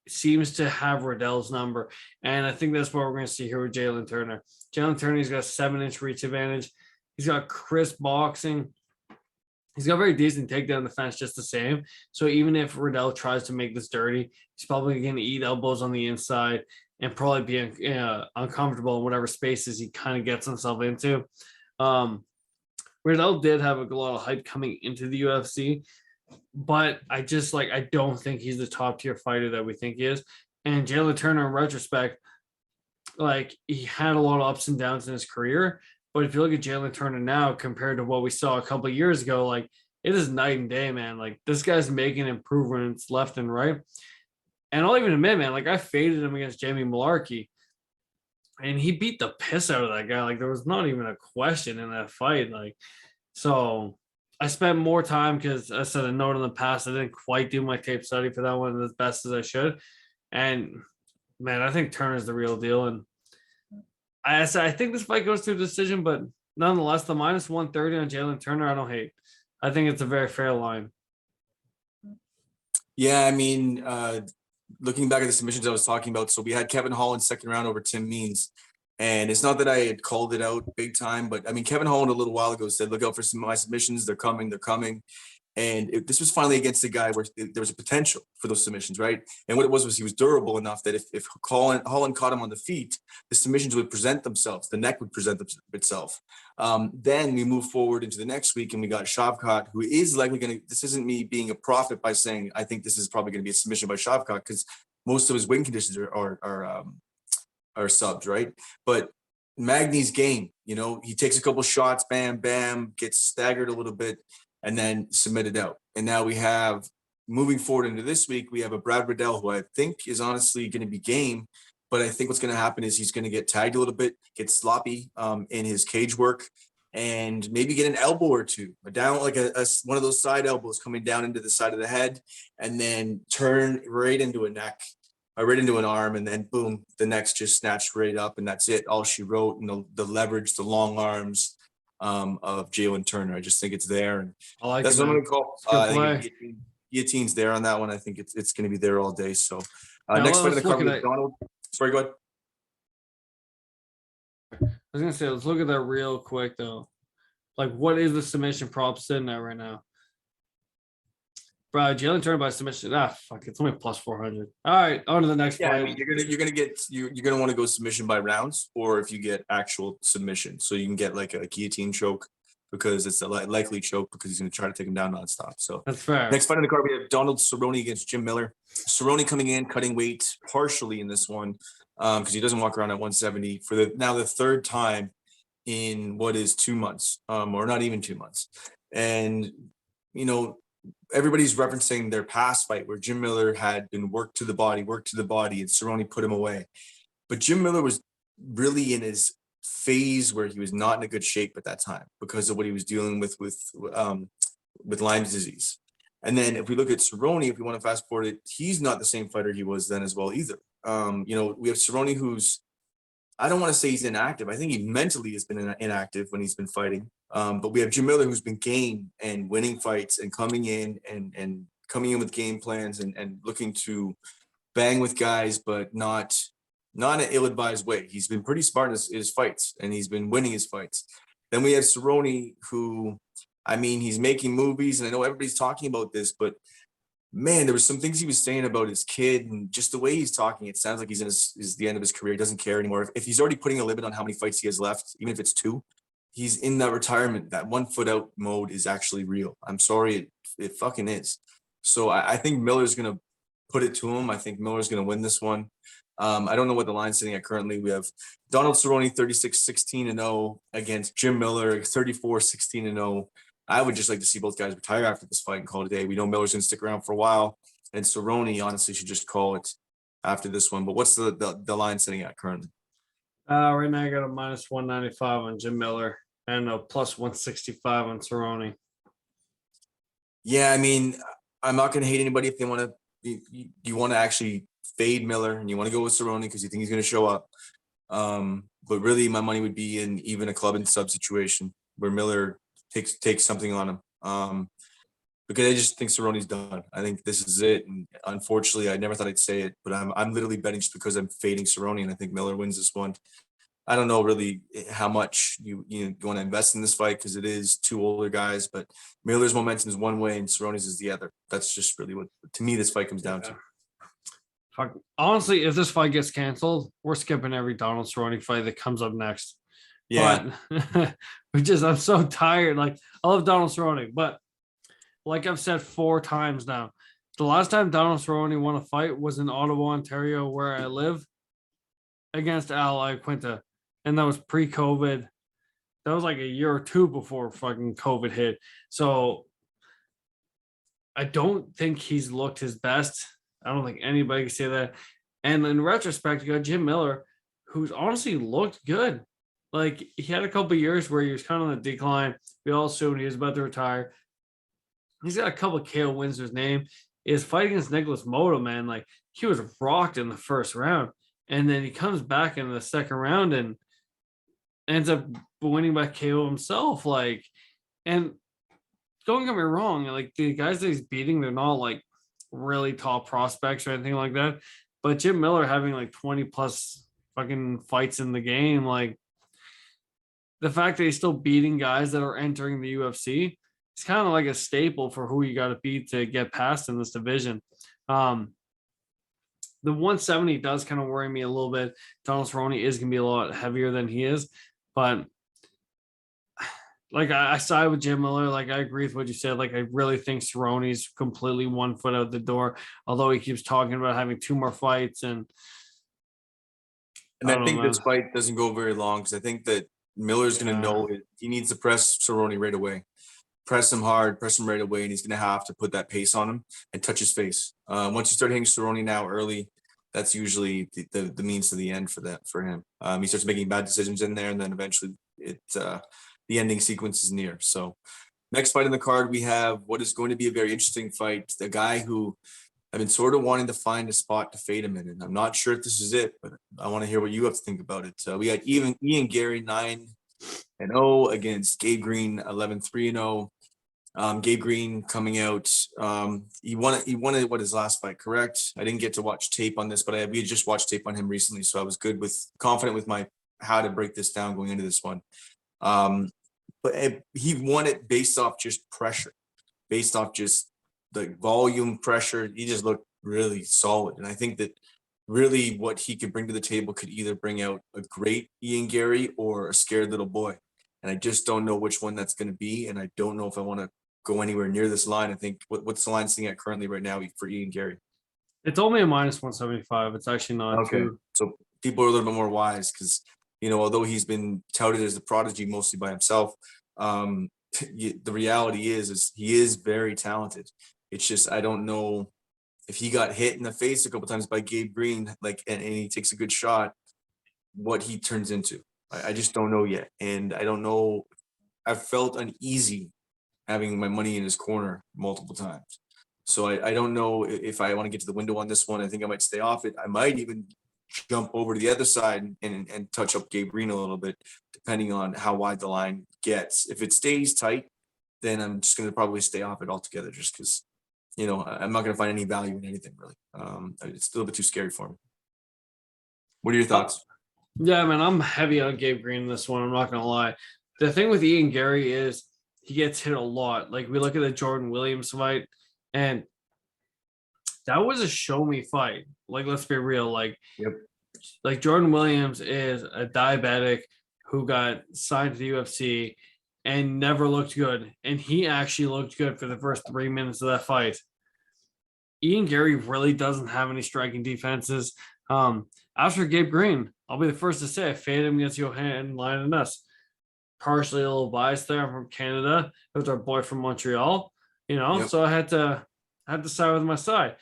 seems to have Riddell's number. And I think that's what we're going to see here with Jalen Turner. Jalen Turner, he's got a 7-inch reach advantage. He's got crisp boxing. He's got very decent takedown defense just the same. So even if Riddell tries to make this dirty, he's probably going to eat elbows on the inside and probably be uncomfortable in whatever spaces he kind of gets himself into. Riddell did have a lot of hype coming into the UFC, but I don't think he's the top tier fighter that we think he is. And Jalen Turner, in retrospect, he had a lot of ups and downs in his career. But if you look at Jalen Turner now compared to what we saw a couple of years ago, it is night and day, man. This guy's making improvements left and right. And I'll even admit, man, I faded him against Jamie Malarkey, and he beat the piss out of that guy. There was not even a question in that fight. So I spent more time because I said a note in the past. I didn't quite do my tape study for that one as best as I should. And man, I think Turner's the real deal. And I think this fight goes to a decision, but nonetheless, the minus 130 on Jalen Turner, I don't hate. I think it's a very fair line. Yeah, I mean, looking back at the submissions I was talking about, so we had Kevin Holland second round over Tim Means. And it's not that I had called it out big time, but I mean, Kevin Holland a little while ago said, look out for my submissions. They're coming. And this was finally against a guy where there was a potential for those submissions, right? And what it was he was durable enough that if Holland caught him on the feet, the submissions would present themselves. The neck would present itself. Then we move forward into the next week, and we got Shavkat, who is likely going to – this isn't me being a prophet by saying I think this is probably going to be a submission by Shavkat because most of his win conditions are subs, right? But Magny's game, he takes a couple shots, bam, bam, gets staggered a little bit, and then submitted out. And now we have, moving forward into this week, we have a Brad Riddell, who I think is honestly going to be game. But I think what's going to happen is he's going to get tagged a little bit, get sloppy in his cage work, and maybe get an elbow or two, down one of those side elbows coming down into the side of the head, and then turn right into a neck, right into an arm, and then boom, the neck's just snatched right up, and that's it. All she wrote, and the leverage, the long arms of Jalen Turner. I just think it's there, and I like that's it, what I'm going to call. Guillotine's there on that one. I think it's going to be there all day. So now, next fight in the card is Donald. Sorry, go ahead. I was going to say, let's look at that real quick though. What is the submission prop sitting at right now? Bro, Jalen Turner by submission. It's only plus 400. All right, on to the next fight. I mean, you're gonna want to go submission by rounds, or if you get actual submission, so you can get a guillotine choke because it's a likely choke because he's gonna try to take him down nonstop. So that's fair. Next fight in the card, we have Donald Cerrone against Jim Miller. Cerrone coming in, cutting weight partially in this one because he doesn't walk around at 170 for the third time in what is 2 months, or not even 2 months, and everybody's referencing their past fight where Jim Miller had been worked to the body, and Cerrone put him away. But Jim Miller was really in his phase where he was not in a good shape at that time because of what he was dealing with Lyme's disease. And then if we look at Cerrone, if we want to fast forward it, he's not the same fighter he was then as well either. We have Cerrone who's, I don't want to say he's inactive. I think he mentally has been inactive when he's been fighting. But we have Jim Miller who's been game and winning fights and coming in and coming in with game plans and looking to bang with guys, but not in an ill-advised way. He's been pretty smart in his fights, and he's been winning his fights. Then we have Cerrone, who, I mean, he's making movies, and I know everybody's talking about this, but man, there was some things he was saying about his kid and just the way he's talking. It sounds like he's in is the end of his career. He doesn't care anymore. If he's already putting a limit on how many fights he has left, even if it's 2, he's in that retirement. That 1 foot out mode is actually real. I'm sorry, it fucking is. So I think Miller's going to put it to him. I think Miller's going to win this one. I don't know what the line's sitting at currently. We have Donald Cerrone 36-16-0 against Jim Miller 34-16-0. I would just like to see both guys retire after this fight and call it a day. We know Miller's going to stick around for a while, and Cerrone honestly should just call it after this one. But what's the line sitting at currently? Right now I got a -195 on Jim Miller and a +165 on Cerrone. Yeah, I mean, I'm not going to hate anybody if they want to. You want to actually fade Miller and you want to go with Cerrone because you think he's going to show up. But really, my money would be in even a club and sub situation where Miller takes something on him. Because I just think Cerrone's done. I think this is it. And unfortunately, I never thought I'd say it, but I'm literally betting just because I'm fading Cerrone, and I think Miller wins this one. I don't know really how much you want to invest in this fight because it is 2 older guys, but Miller's momentum is one way and Cerrone's is the other. That's just really what, to me, this fight comes down to. Fuck. Honestly, if this fight gets canceled, we're skipping every Donald Cerrone fight that comes up next. Yeah. But I'm so tired. Like, I love Donald Cerrone, but like I've said 4 times now, the last time Donald Cerrone won a fight was in Ottawa, Ontario, where I live, against Al Iaquinta. And that was pre-COVID. That was like a year or 2 before fucking COVID hit. So I don't think he's looked his best. I don't think anybody can say that. And in retrospect, you got Jim Miller, who's honestly looked good. Like, he had a couple of years where he was kind of on the decline. We all assumed he was about to retire. He's got a couple of KO wins to his name. His fight against Nicholas Moto, man, like, he was rocked in the first round. And then he comes back in the second round and ends up winning by KO himself. Like, and don't get me wrong, like, the guys that he's beating, they're not like really top prospects or anything like that. But Jim Miller having like 20 plus fucking fights in the game, like, the fact that he's still beating guys that are entering the UFC, it's kind of like a staple for who you got to beat to get past in this division. The 170 does kind of worry me a little bit. Donald Cerrone is going to be a lot heavier than he is, but like, I side with Jim Miller. Like, I agree with what you said. Like, I really think Cerrone's completely 1 foot out the door, although he keeps talking about having 2 more fights. And I think this fight doesn't go very long because I think that Miller's going to know it. He needs to press Cerrone right away. Press him hard, press him right away, and he's going to have to put that pace on him and touch his face. Once you start hitting Cerrone now early, that's usually the means to the end for him. He starts making bad decisions in there, and then eventually the ending sequence is near. So next fight in the card, we have what is going to be a very interesting fight. The guy who I've been sort of wanting to find a spot to fade him in, and I'm not sure if this is it, but I want to hear what you have to think about it. We got Ian Gary 9-0 against Gabe Green 11-3-0. Gabe Green coming out. He won his last fight, correct? I didn't get to watch tape on this, but we had just watched tape on him recently, so I was confident with my how to break this down going into this one. But he won it based off just pressure, based off just the volume pressure. He just looked really solid, and I think that really what he could bring to the table could either bring out a great Ian Gary or a scared little boy. And I just don't know which one that's going to be, and I don't know if I want to go anywhere near this line. I think what's the line sitting at currently right now for Ian Gary? It's only a -175. It's actually not okay. too. So people are a little bit more wise because, although he's been touted as the prodigy mostly by himself, the reality is he is very talented. It's just I don't know if he got hit in the face a couple times by Gabe Green, and he takes a good shot, what he turns into. I just don't know yet, and I don't know. I've felt uneasy having my money in his corner multiple times. So I don't know if I want to get to the window on this one. I think I might stay off it. I might even jump over to the other side and touch up Gabe Green a little bit, depending on how wide the line gets. If it stays tight, then I'm just going to probably stay off it altogether, just because, I'm not going to find any value in anything really. It's a little bit too scary for me. What are your thoughts? Yeah, man, I'm heavy on Gabe Green in this one. I'm not going to lie. The thing with Ian Gary is he gets hit a lot. Like, we look at the Jordan Williams fight, and that was a show me fight. Like, let's be real. Like Jordan Williams is a diabetic who got signed to the UFC and never looked good. And he actually looked good for the first 3 minutes of that fight. Ian Gary really doesn't have any striking defenses. As for Gabe Green, I'll be the first to say I faded him against Johan Lioness. Partially a little biased there. I'm from Canada. It was our boy from Montreal, so I had to side with my side.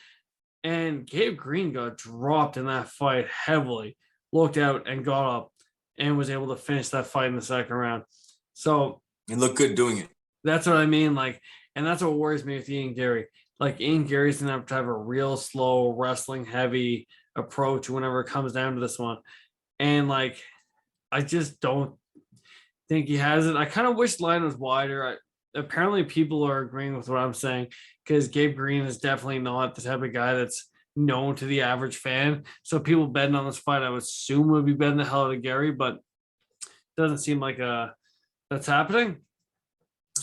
And Gabe Green got dropped in that fight heavily, looked out and got up and was able to finish that fight in the second round. So and look good doing it. That's what I mean. And that's what worries me with Ian Gary. Like, Ian Gary's gonna have to have a real slow, wrestling heavy approach whenever it comes down to this one. And I just don't think he has it. I kind of wish the line was wider. Apparently people are agreeing with what I'm saying, because Gabe Green is definitely not the type of guy that's known to the average fan. So people betting on this fight, I would assume, would be betting the hell out of Gary, but it doesn't seem like that's happening.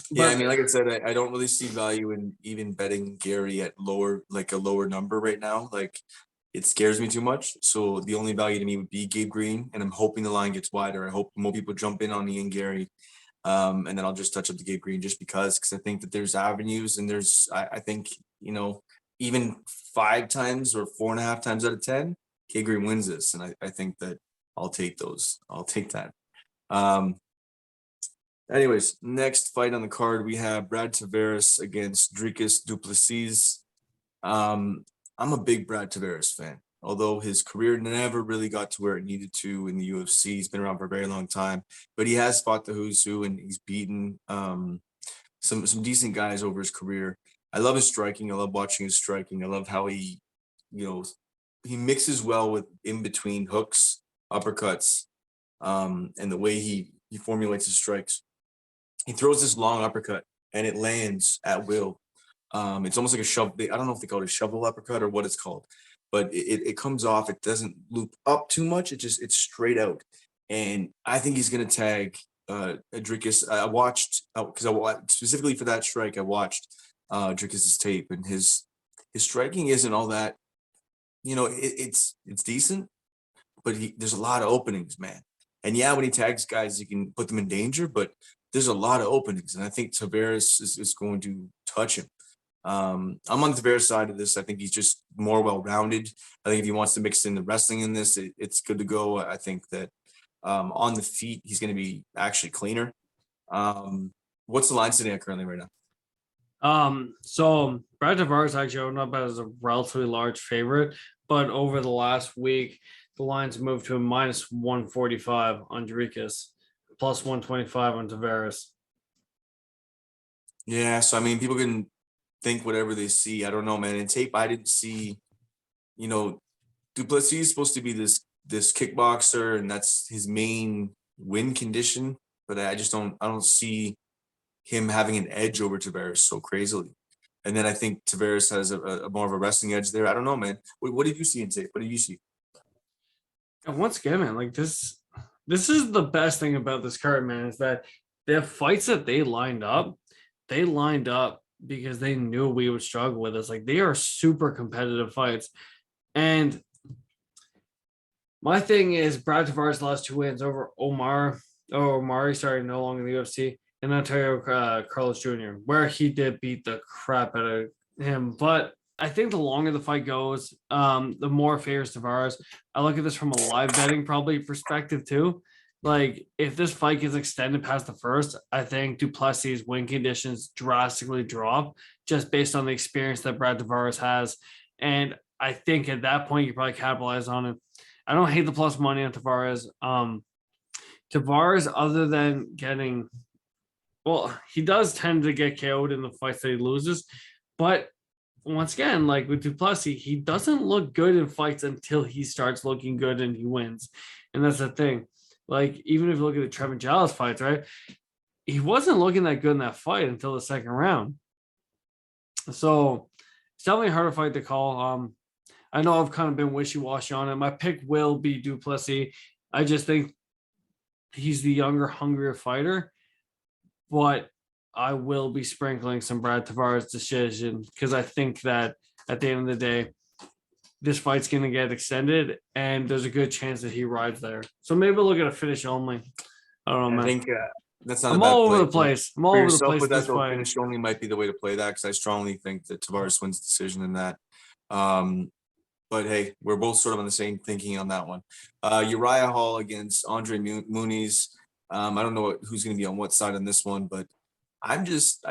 Yeah, I mean, like I said, I don't really see value in even betting Gary at a lower number right now. Like, it scares me too much. So the only value to me would be Gabe Green, and I'm hoping the line gets wider. I hope more people jump in on Ian Gary. And then I'll just touch up the Gabe Green just because I think that there's avenues, and I think, even 5 times or 4.5 times out of 10, Gabe Green wins this. And I think that I'll take those. I'll take that. Anyways, next fight on the card, we have Brad Tavares against Drikas Duplacis. I'm a big Brad Tavares fan, although his career never really got to where it needed to in the UFC. He's been around for a very long time, but he has fought the who's who, and he's beaten some decent guys over his career. I love his striking. I love watching his striking. I love how he mixes well with in between hooks, uppercuts, and the way he formulates his strikes. He throws this long uppercut and it lands at will. It's almost like a shove. I don't know if they call it a shovel uppercut or what it's called, but it comes off. It doesn't loop up too much. It's straight out. And I think he's going to tag Drikas. I watched, because I watched specifically for that strike, I watched Drikas' tape, and his striking isn't all that, it's decent, but there's a lot of openings, man. And yeah, when he tags guys, he can put them in danger, but there's a lot of openings. And I think Tavares is going to touch him. I'm on the Tavares side of this. I think he's just more well-rounded. I think if he wants to mix in the wrestling in this, it's good to go. I think that on the feet, he's going to be actually cleaner. What's the line sitting at currently right now? So Brad Tavares actually opened up as a relatively large favorite, but over the last week, the lines moved to a minus 145 on Drikas, plus 125 on Tavares. Yeah, so I mean, people can think whatever they see. I don't know, man. In tape, I didn't see, Duplacis is supposed to be this kickboxer, and that's his main win condition. But I don't see him having an edge over Tavares so crazily. And then I think Tavares has a more of a wrestling edge there. I don't know, man. What did you see in tape? What did you see? And once again, man, this is the best thing about this card, man, is that the fights that they lined up because they knew we would struggle with this. Like, they are super competitive fights. And my thing is, Brad Tavares lost 2 wins over Omari, no longer in the UFC, and Ontario Carlos Jr., where he did beat the crap out of him. But I think the longer the fight goes, the more favors Tavares. I look at this from a live betting probably perspective too. Like, if this fight gets extended past the first, I think Duplacis' win conditions drastically drop just based on the experience that Brad Tavares has. And I think at that point, you probably capitalize on it. I don't hate the plus money on Tavares. Tavares, other than getting, he does tend to get KO'd in the fights that he loses, but once again, like with Duplacis, he doesn't look good in fights until he starts looking good and he wins. And that's the thing. Like, even if you look at the Trevin Giles fights, right? He wasn't looking that good in that fight until the second round. So it's definitely a harder fight to call. I know I've kind of been wishy-washy on it. My pick will be Duplacis. I just think he's the younger, hungrier fighter. But I will be sprinkling some Brad Tavares decision because I think that at the end of the day, this fight's going to get extended and there's a good chance that he rides there. So maybe we'll look at a finish only. I don't know, man. I think that's not. I'm all over the place. I'm all over the place. But that finish finish only might be the way to play that because I strongly think that Tavares wins decision in that. But hey, we're both sort of on the same thinking on that one. Uriah Hall against Andre Muniz. I don't know who's going to be on what side on this one, but I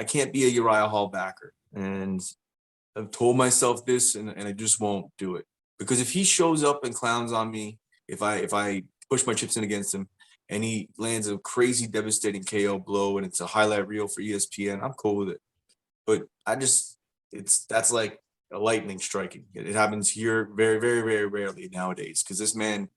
can't be a Uriah Hall backer. And I've told myself this and I just won't do it. Because if he shows up and clowns on me, if I push my chips in against him and he lands a crazy devastating KO blow and it's a highlight reel for ESPN, I'm cool with it. But that's like a lightning striking. It happens here very, very, very rarely nowadays because this man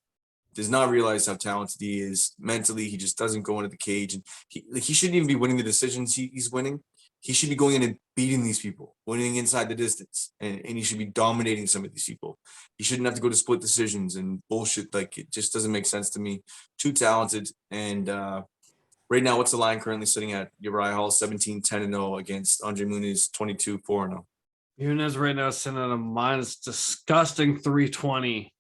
does not realize how talented he is. Mentally, he just doesn't go into the cage. And he shouldn't even be winning the decisions he's winning. He should be going in and beating these people, winning inside the distance. And he should be dominating some of these people. He shouldn't have to go to split decisions and bullshit. Like, it just doesn't make sense to me. Too talented. And right now, what's the line currently sitting at? Uriah Hall, 17-10-0 against Andre Muniz, 22-4-0. Muniz right now is sitting at a minus disgusting 320.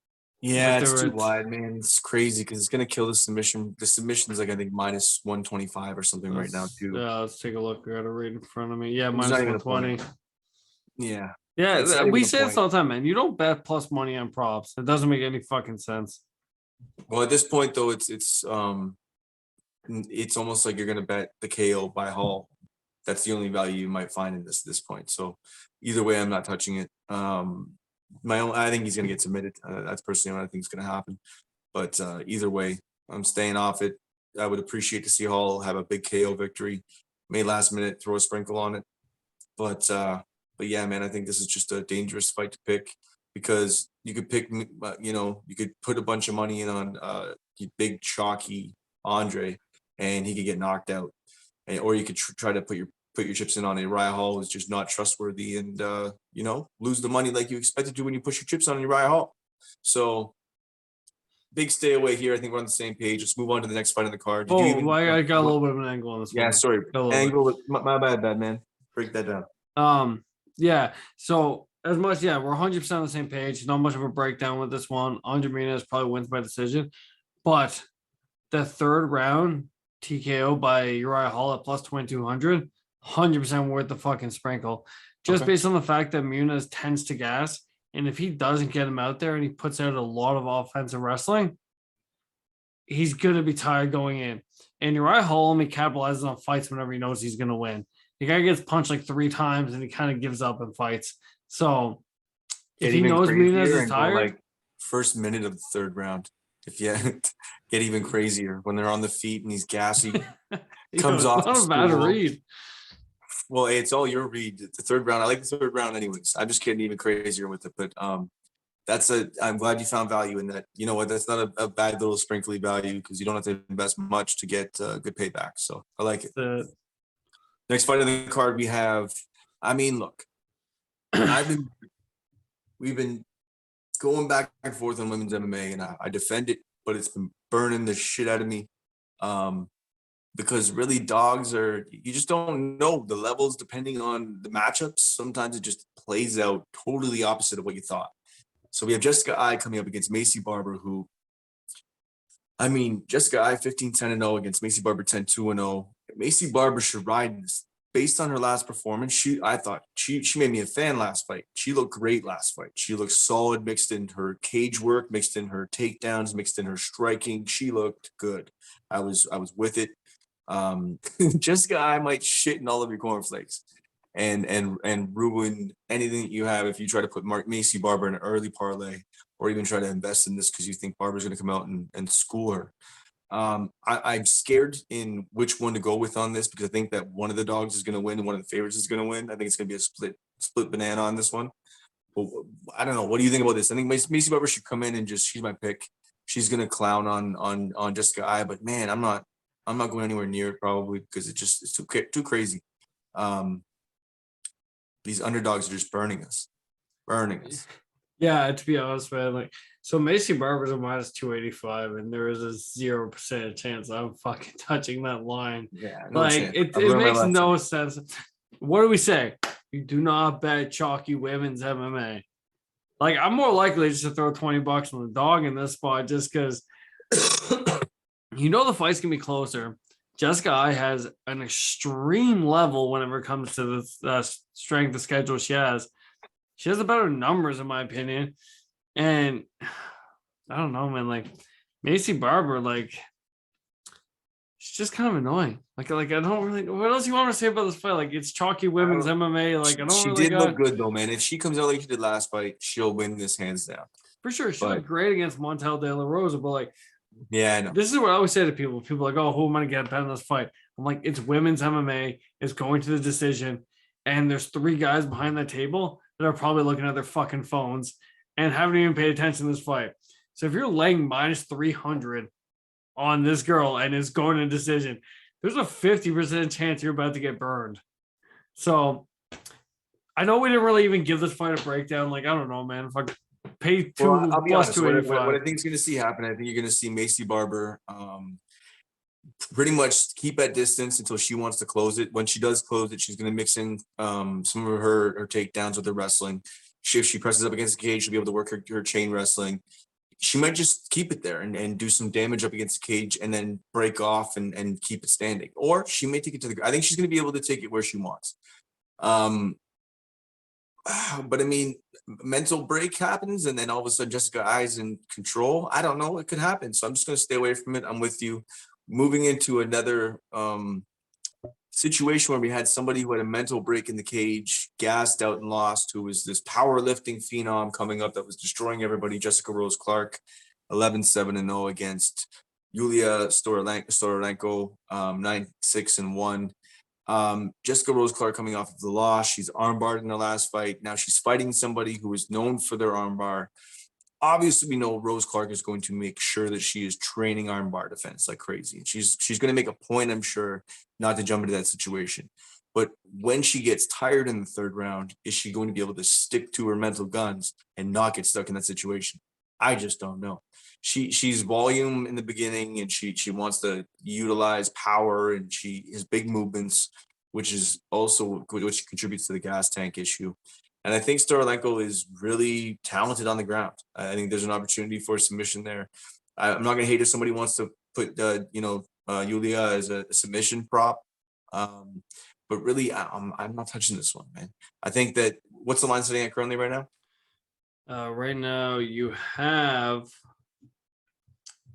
Yeah, it's too wide, man. It's crazy because it's gonna kill the submission. The submission's like I think minus 125 or something right now too. Yeah, let's take a look. I got it right in front of me. Yeah, minus 120. Yeah. Yeah, we say this all the time, man. You don't bet plus money on props. It doesn't make any fucking sense. Well, at this point though, it's almost like you're gonna bet the KO by Hall. That's the only value you might find in this point. So either way, I'm not touching it. I think he's going to get submitted. That's personally what I think is going to happen. But either way, I'm staying off it. I would appreciate to see Hall have a big KO victory. May last minute throw a sprinkle on it. But yeah, man, I think this is just a dangerous fight to pick because you could pick, you could put a bunch of money in on big chalky Andre, and he could get knocked out, or you could try to put your chips in on Uriah Hall, who's just not trustworthy, and lose the money like you expected to when you push your chips on Uriah Hall. So big stay away here. I think we're on the same page. Let's move on to the next fight on the card. I got a little bit of an angle on this one. Yeah, sorry. Angle. My bad, man. Break that down. Yeah. So as much, we're 100% on the same page. Not much of a breakdown with this one. Andre Muniz probably wins by decision, but the third round TKO by Uriah Hall at plus 2,200. 100% worth the fucking sprinkle. Just based on the fact that Muniz tends to gas. And if he doesn't get him out there and he puts out a lot of offensive wrestling, he's going to be tired going in. And Uriah Hall only capitalizes on fights whenever he knows he's going to win. The guy gets punched like 3 times and he kind of gives up in fights. So if he knows Muniz is tired. Like first minute of the third round, if you get even crazier when they're on the feet and he's gassy, comes off. It's not a bad read. Well, it's all your read. The third round. I like the third round anyways. I'm just getting even crazier with it. But I'm glad you found value in that. You know what? That's not a bad little sprinkly value because you don't have to invest much to get good payback. So I like it. Next fight on the card we have. I mean, look, we've been going back and forth on women's MMA, and I defend it, but it's been burning the shit out of me. Because really you just don't know the levels depending on the matchups. Sometimes it just plays out totally opposite of what you thought. So we have Jessica Eye coming up against Macy Barber, Jessica Eye 15-10-0 against Macy Barber 10-2-0. Macy Barber should ride this. Based on her last performance, I thought she made me a fan last fight. She looked great last fight. She looked solid, mixed in her cage work, mixed in her takedowns, mixed in her striking. She looked good. I was with it. Jessica I might shit in all of your cornflakes and ruin anything that you have if you try to put Macy Barber in an early parlay or even try to invest in this because you think Barber's going to come out and school her. I'm scared in which one to go with on this because I think that one of the dogs is going to win and one of the favorites is going to win. I think it's going to be a split banana on this one. But I don't know. What do you think about this? I think Macy Barber should come in and she's my pick. She's gonna clown on Jessica Ai, but man, I'm not going anywhere near it probably because it's too crazy. These underdogs are just burning us. Yeah, to be honest, man, like, so Macy Barber's a minus 285, and there is a 0% chance I'm fucking touching that line. Yeah, it makes no sense. What do we say? You do not bet chalky women's MMA. Like, I'm more likely just to throw $20 on the dog in this spot just because the fight's gonna be closer. Jessica Ai has an extreme level whenever it comes to the strength of schedule she has. She has the better numbers, in my opinion. And I don't know, man. Like, Macy Barber, like, she's just kind of annoying. Like I don't really. What else you want to say about this fight? Like, it's chalky women's MMA. Like, I don't. She really did look good though, man. If she comes out like she did last fight, she'll win this hands down. For sure, she looked great against Montel De La Rosa, but like, yeah, I know. This is what I always say to people. People are like, oh, who am I gonna get bet in this fight? I'm like, it's women's MMA. It's going to the decision, and there's 3 guys behind that table that are probably looking at their fucking phones and haven't even paid attention to this fight. So if you're laying minus 300 on this girl and is going to decision, there's a 50% chance you're about to get burned. So I know we didn't really even give this fight a breakdown. Like, I don't know, man. If I pay two I'll be plus honest, 285. what I think is going to see happen, I think you're going to see Macy Barber pretty much keep at distance until she wants to close it. When she does close it, she's going to mix in some of her takedowns with her wrestling. If she presses up against the cage, she'll be able to work her chain wrestling. She might just keep it there and do some damage up against the cage and then break off and keep it standing. Or she may take it to the – I think she's going to be able to take it where she wants. But, I mean, mental break happens and then all of a sudden Jessica Ai's in control. I don't know. It could happen. So I'm just going to stay away from it. I'm with you. Moving into another situation where we had somebody who had a mental break in the cage, gassed out and lost, who was this powerlifting phenom coming up that was destroying everybody. Jessica Rose Clark, 11-7-0 against Yulia Sorelenko, 9-6-1. Jessica Rose Clark coming off of the loss. She's armbarred in the last fight. Now she's fighting somebody who is known for their armbar. Obviously, we know Rose Clark is going to make sure that she is training armbar defense like crazy. She's going to make a point, I'm sure, not to jump into that situation. But when she gets tired in the 3rd round, is she going to be able to stick to her mental guns and not get stuck in that situation? I just don't know. She's volume in the beginning, and she wants to utilize power, and she has big movements, which contributes to the gas tank issue. And I think Sorelenko is really talented on the ground. I think there's an opportunity for submission there. I'm not going to hate if somebody wants to put, Yulia as a submission prop. But really, I'm not touching this one, man. I think that what's the line sitting at currently right now? Right now you have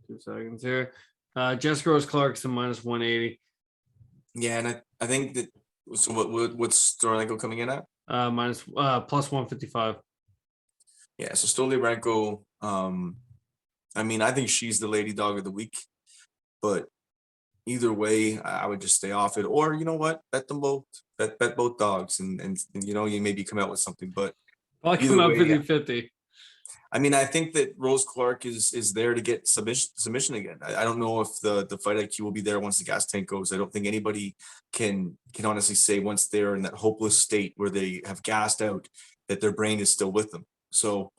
2 seconds here. Jessica Rose Clark's a minus 180. Yeah, and I think that. So what's Sorelenko coming in at? Plus 155. Yeah, so Stoliarenko, I mean, I think she's the lady dog of the week, but either way, I would just stay off it. Or you know what? Bet them both. Bet both dogs, and you maybe come out with something. But I'll come out 50-50. I mean, I think that Rose Clark is there to get submission again. I don't know if the fight IQ will be there once the gas tank goes. I don't think anybody can honestly say once they're in that hopeless state where they have gassed out that their brain is still with them. So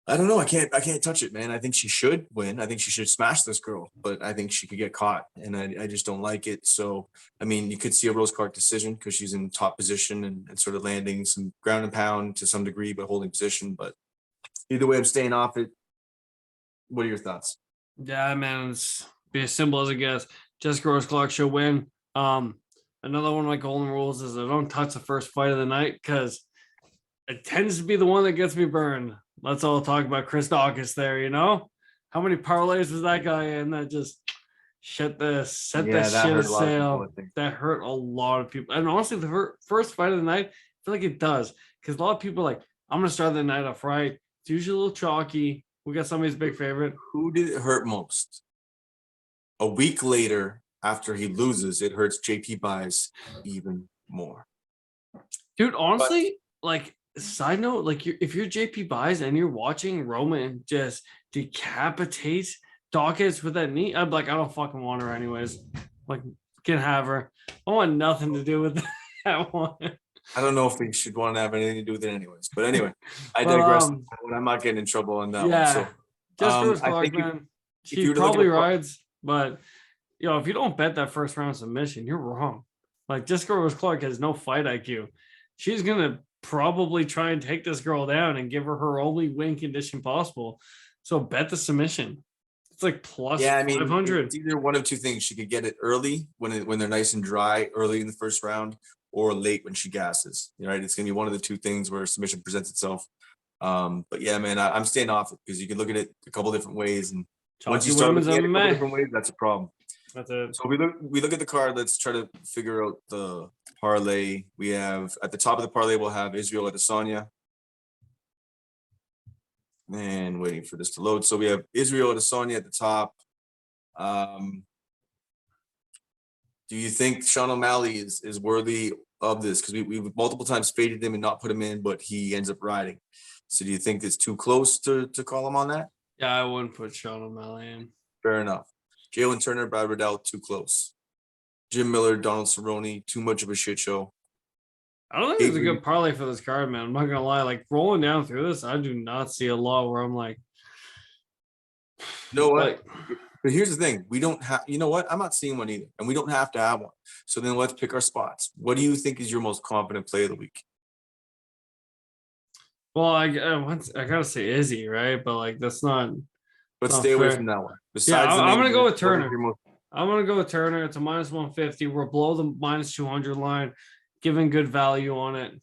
I don't know. I can't touch it, man. I think she should win. I think she should smash this girl, but I think she could get caught, and I just don't like it. So, I mean, you could see a Rose Clark decision because she's in top position and sort of landing some ground and pound to some degree, but holding position. But either way, I'm staying off it. What are your thoughts? Yeah, man, it's be as simple as it gets. Jessica Rose Clark should win. Another one of my golden rules is I don't touch the first fight of the night because it tends to be the one that gets me burned. Let's all talk about Chris Dawkins there, How many parlays was that guy in that just set that shit sail? That hurt a lot of people. And honestly, the first fight of the night, I feel like it does. Because a lot of people are like, I'm going to start the night off right. It's usually a little chalky. We got somebody's big favorite. Who did it hurt most? A week later, after he loses, it hurts JP Buys even more. Dude, honestly, like side note, like if you're JP buys and you're watching Roman just decapitate Dawkins with that knee, I'm like, I don't fucking want her anyways. Like, can have her. I want nothing to do with that one. I don't know if we should want to have anything to do with it anyways. But anyway, I But, digress. I'm not getting in trouble on that one. So Jessica Rose I Clark, think man, if she you were to look at probably the pro- rides, but if you don't bet that first round submission, you're wrong. Like Jessica Rose Clark has no fight IQ. She's gonna probably try and take this girl down and give her only win condition possible. So bet the submission. It's like plus yeah, I mean, 500. it's either one of two things. She could get it early when they're nice and dry early in the first round, or late when she gasses. Right? It's gonna be one of the two things where submission presents itself. But yeah, man, I'm staying off it because you can look at it a couple different ways, and once you start looking at it a couple different ways, that's a problem. That's it. So we look at the card. Let's try to figure out the parlay. We have at the top of the parlay, we'll have Israel Adesanya. And waiting for this to load. So we have Israel Adesanya at the top. Do you think Sean O'Malley is worthy of this? Because we've multiple times faded him and not put him in, but he ends up riding. So do you think it's too close to call him on that? Yeah, I wouldn't put Sean O'Malley in. Fair enough. Jalen Turner, Brad Riddell, too close. Jim Miller, Donald Cerrone, too much of a shit show. I don't think it's a good parlay for this card, man. I'm not gonna lie. Like rolling down through this, I do not see a lot where I'm like, you know what? But here's the thing: we don't have. You know what? I'm not seeing one either, and we don't have to have one. So then let's pick our spots. What do you think is your most confident play of the week? Well, I gotta say Izzy, right? But like that's not. Let's stay away from that one. Besides, I'm gonna go with Turner. I'm gonna go with Turner. It's a minus 150. We're below the minus 200 line, giving good value on it.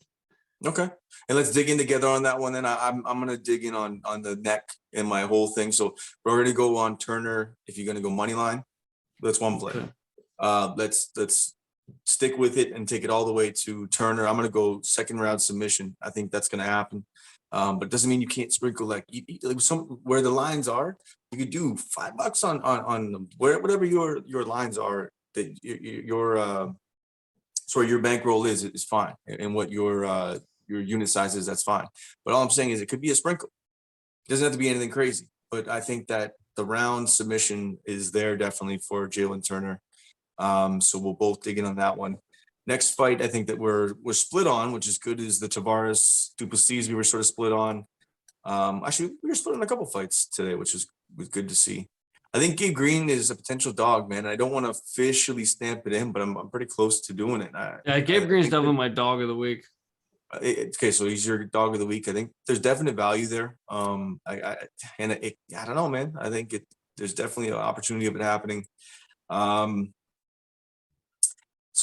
Okay, and let's dig in together on that one. Then I'm gonna dig in on the neck and my whole thing. So we're gonna go on Turner. If you're gonna go money line, that's one play. Let's stick with it and take it all the way to Turner. I'm gonna go second round submission. I think that's gonna happen. But it doesn't mean you can't sprinkle like some where the lines are. You could do $5 on whatever your lines are that your bankroll is fine, and what your unit size is, that's fine. But all I'm saying is it could be a sprinkle. It doesn't have to be anything crazy. But I think that the round submission is there definitely for Jalen Turner. So we'll both dig in on that one. Next fight, I think that we're split on, which is good, is the Tavares Duplacis. We were sort of split on. Actually, we were split on a couple fights today, which was good to see. I think Gabe Green is a potential dog, man. I don't want to officially stamp it in, but I'm pretty close to doing it. Gabe Green's definitely my dog of the week. Okay, so he's your dog of the week. I think there's definite value there. I don't know, man. I think there's definitely an opportunity of it happening. So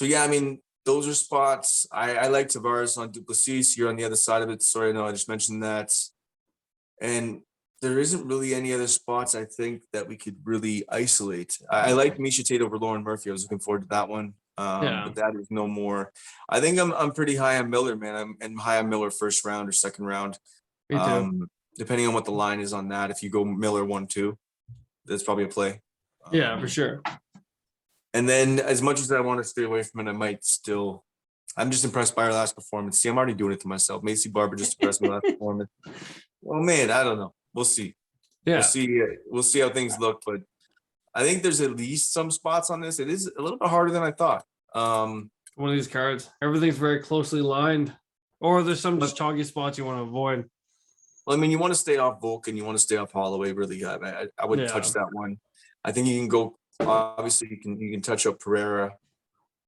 yeah, I mean, those are spots. I like Tavares on Duplacis. You're on the other side of it. Sorry, no, I just mentioned that. And there isn't really any other spots I think that we could really isolate. I like Misha Tate over Lauren Murphy. I was looking forward to that one. But that is no more. I think I'm pretty high on Miller, man. I'm high on Miller first round or second round. Me too. Depending on what the line is on that. If you go Miller 1-2, that's probably a play. Yeah, for sure. And then as much as I want to stay away from it, I might still. I'm just impressed by her last performance. See, I'm already doing it to myself. Macy Barber just impressed me last performance. Well, man, I don't know. We'll see. Yeah. We'll see how things look. But I think there's at least some spots on this. It is a little bit harder than I thought. One of these cards, everything's very closely lined. Or there's some just chalky spots you want to avoid. Well, I mean, you want to stay off Volk and you want to stay off Holloway. Really, I wouldn't touch that one. I think you can go. Obviously, you can touch up Pereira,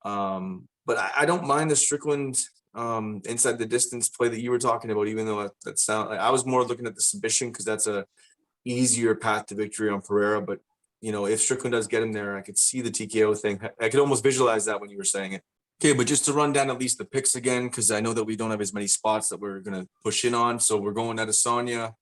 but I don't mind the Strickland inside the distance play that you were talking about. Even though that sound like I was more looking at the submission because that's a easier path to victory on Pereira. But if Strickland does get him there, I could see the TKO thing. I could almost visualize that when you were saying it. Okay, but just to run down at least the picks again, because I know that we don't have as many spots that we're gonna push in on. So we're going at Adesanya.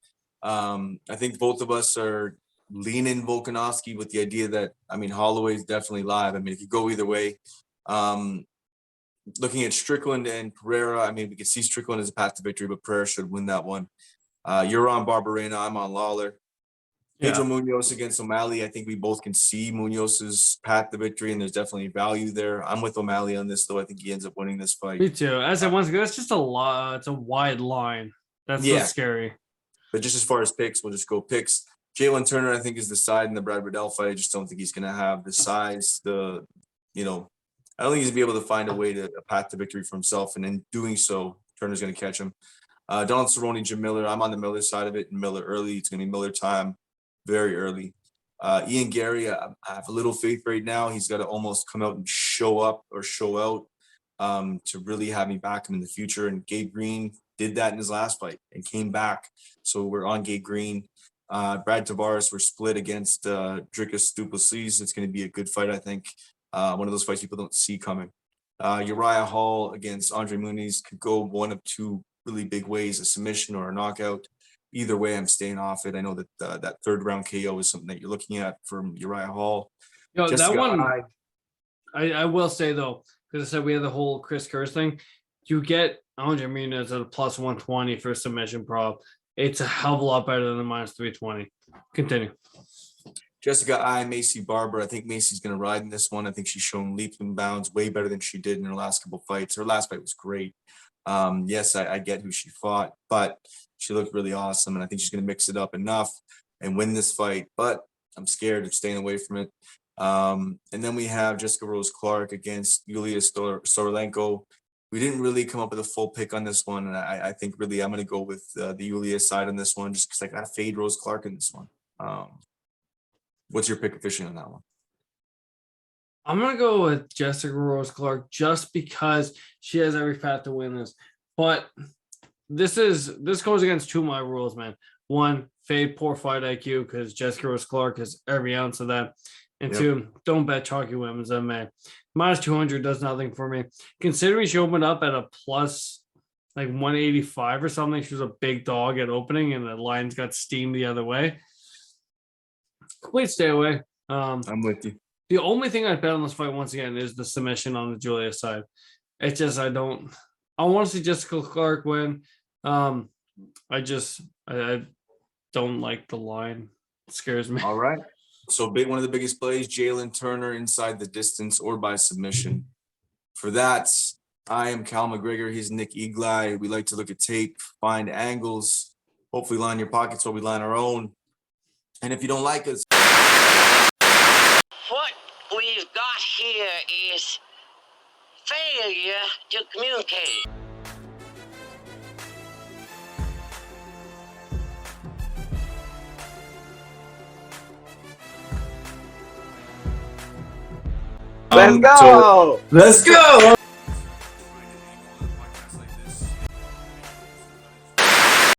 I think both of us are leaning Volkanovsky with the idea that, Holloway is definitely live. It could go either way. Looking at Strickland and Pereira, we can see Strickland as a path to victory, but Pereira should win that one. You're on Barberena. I'm on Lawler. Pedro Munoz against O'Malley. I think we both can see Munoz's path to victory, and there's definitely value there. I'm with O'Malley on this, though. I think he ends up winning this fight. Me too. As I once again, that's just a lot. It's a wide line. That's so scary. But just as far as picks, we'll just go picks. Jalen Turner, I think, is the side in the Brad Riddell fight. I just don't think he's going to have the size, I don't think he's going to be able to find a path to victory for himself. And in doing so, Turner's going to catch him. Donald Cerrone, Jim Miller. I'm on the Miller side of it, and Miller early. It's going to be Miller time, very early. Ian Gary, I have a little faith right now. He's got to almost come out and show up or show out to really have me back him in the future. And Gabe Green did that in his last fight and came back. So we're on Gabe Green. Brad Tavares, we're split against Drikas Duplacis. It's going to be a good fight, I think. One of those fights people don't see coming. Uriah Hall against Andre Muniz could go one of two really big ways, a submission or a knockout. Either way, I'm staying off it. I know that that third round KO is something that you're looking at from Uriah Hall. That one, I will say, though, because I said we had the whole Chris Curse thing, you get Andre Muniz at a plus 120 for a submission prop. It's a hell of a lot better than the minus 320. Continue. Jessica Macy Barber. I think Macy's going to ride in this one. I think she's shown leaps and bounds way better than she did in her last couple fights. Her last fight was great. Yes, I get who she fought, but she looked really awesome. And I think she's going to mix it up enough and win this fight. But I'm scared of staying away from it. And then we have Jessica Rose Clark against Yulia Sorelenko. We didn't really come up with a full pick on this one. And I think really I'm going to go with the Yulia side on this one, just because I got to fade Rose Clark in this one. What's your pick officially on that one? I'm going to go with Jessica Rose Clark just because she has every path to win this. But this goes against two of my rules, man. One, fade poor fight IQ because Jessica Rose Clark has every ounce of that. And two, don't bet chalky women's MMA. Minus 200 does nothing for me. Considering she opened up at a plus like 185 or something, she was a big dog at opening and the lines got steamed the other way. Complete stay away. I'm with you. The only thing I bet on this fight once again is the submission on the Julia side. It's just I want to see Jessica Clark win. I don't like the line. It scares me. All right. So one of the biggest plays, Jalen Turner inside the distance or by submission. For that, I am Cal McGregor. He's Nick Eagleye. We like to look at tape, find angles, hopefully line your pockets while we line our own. And if you don't like us, What we've got here is failure to communicate. Let's go! Let's go!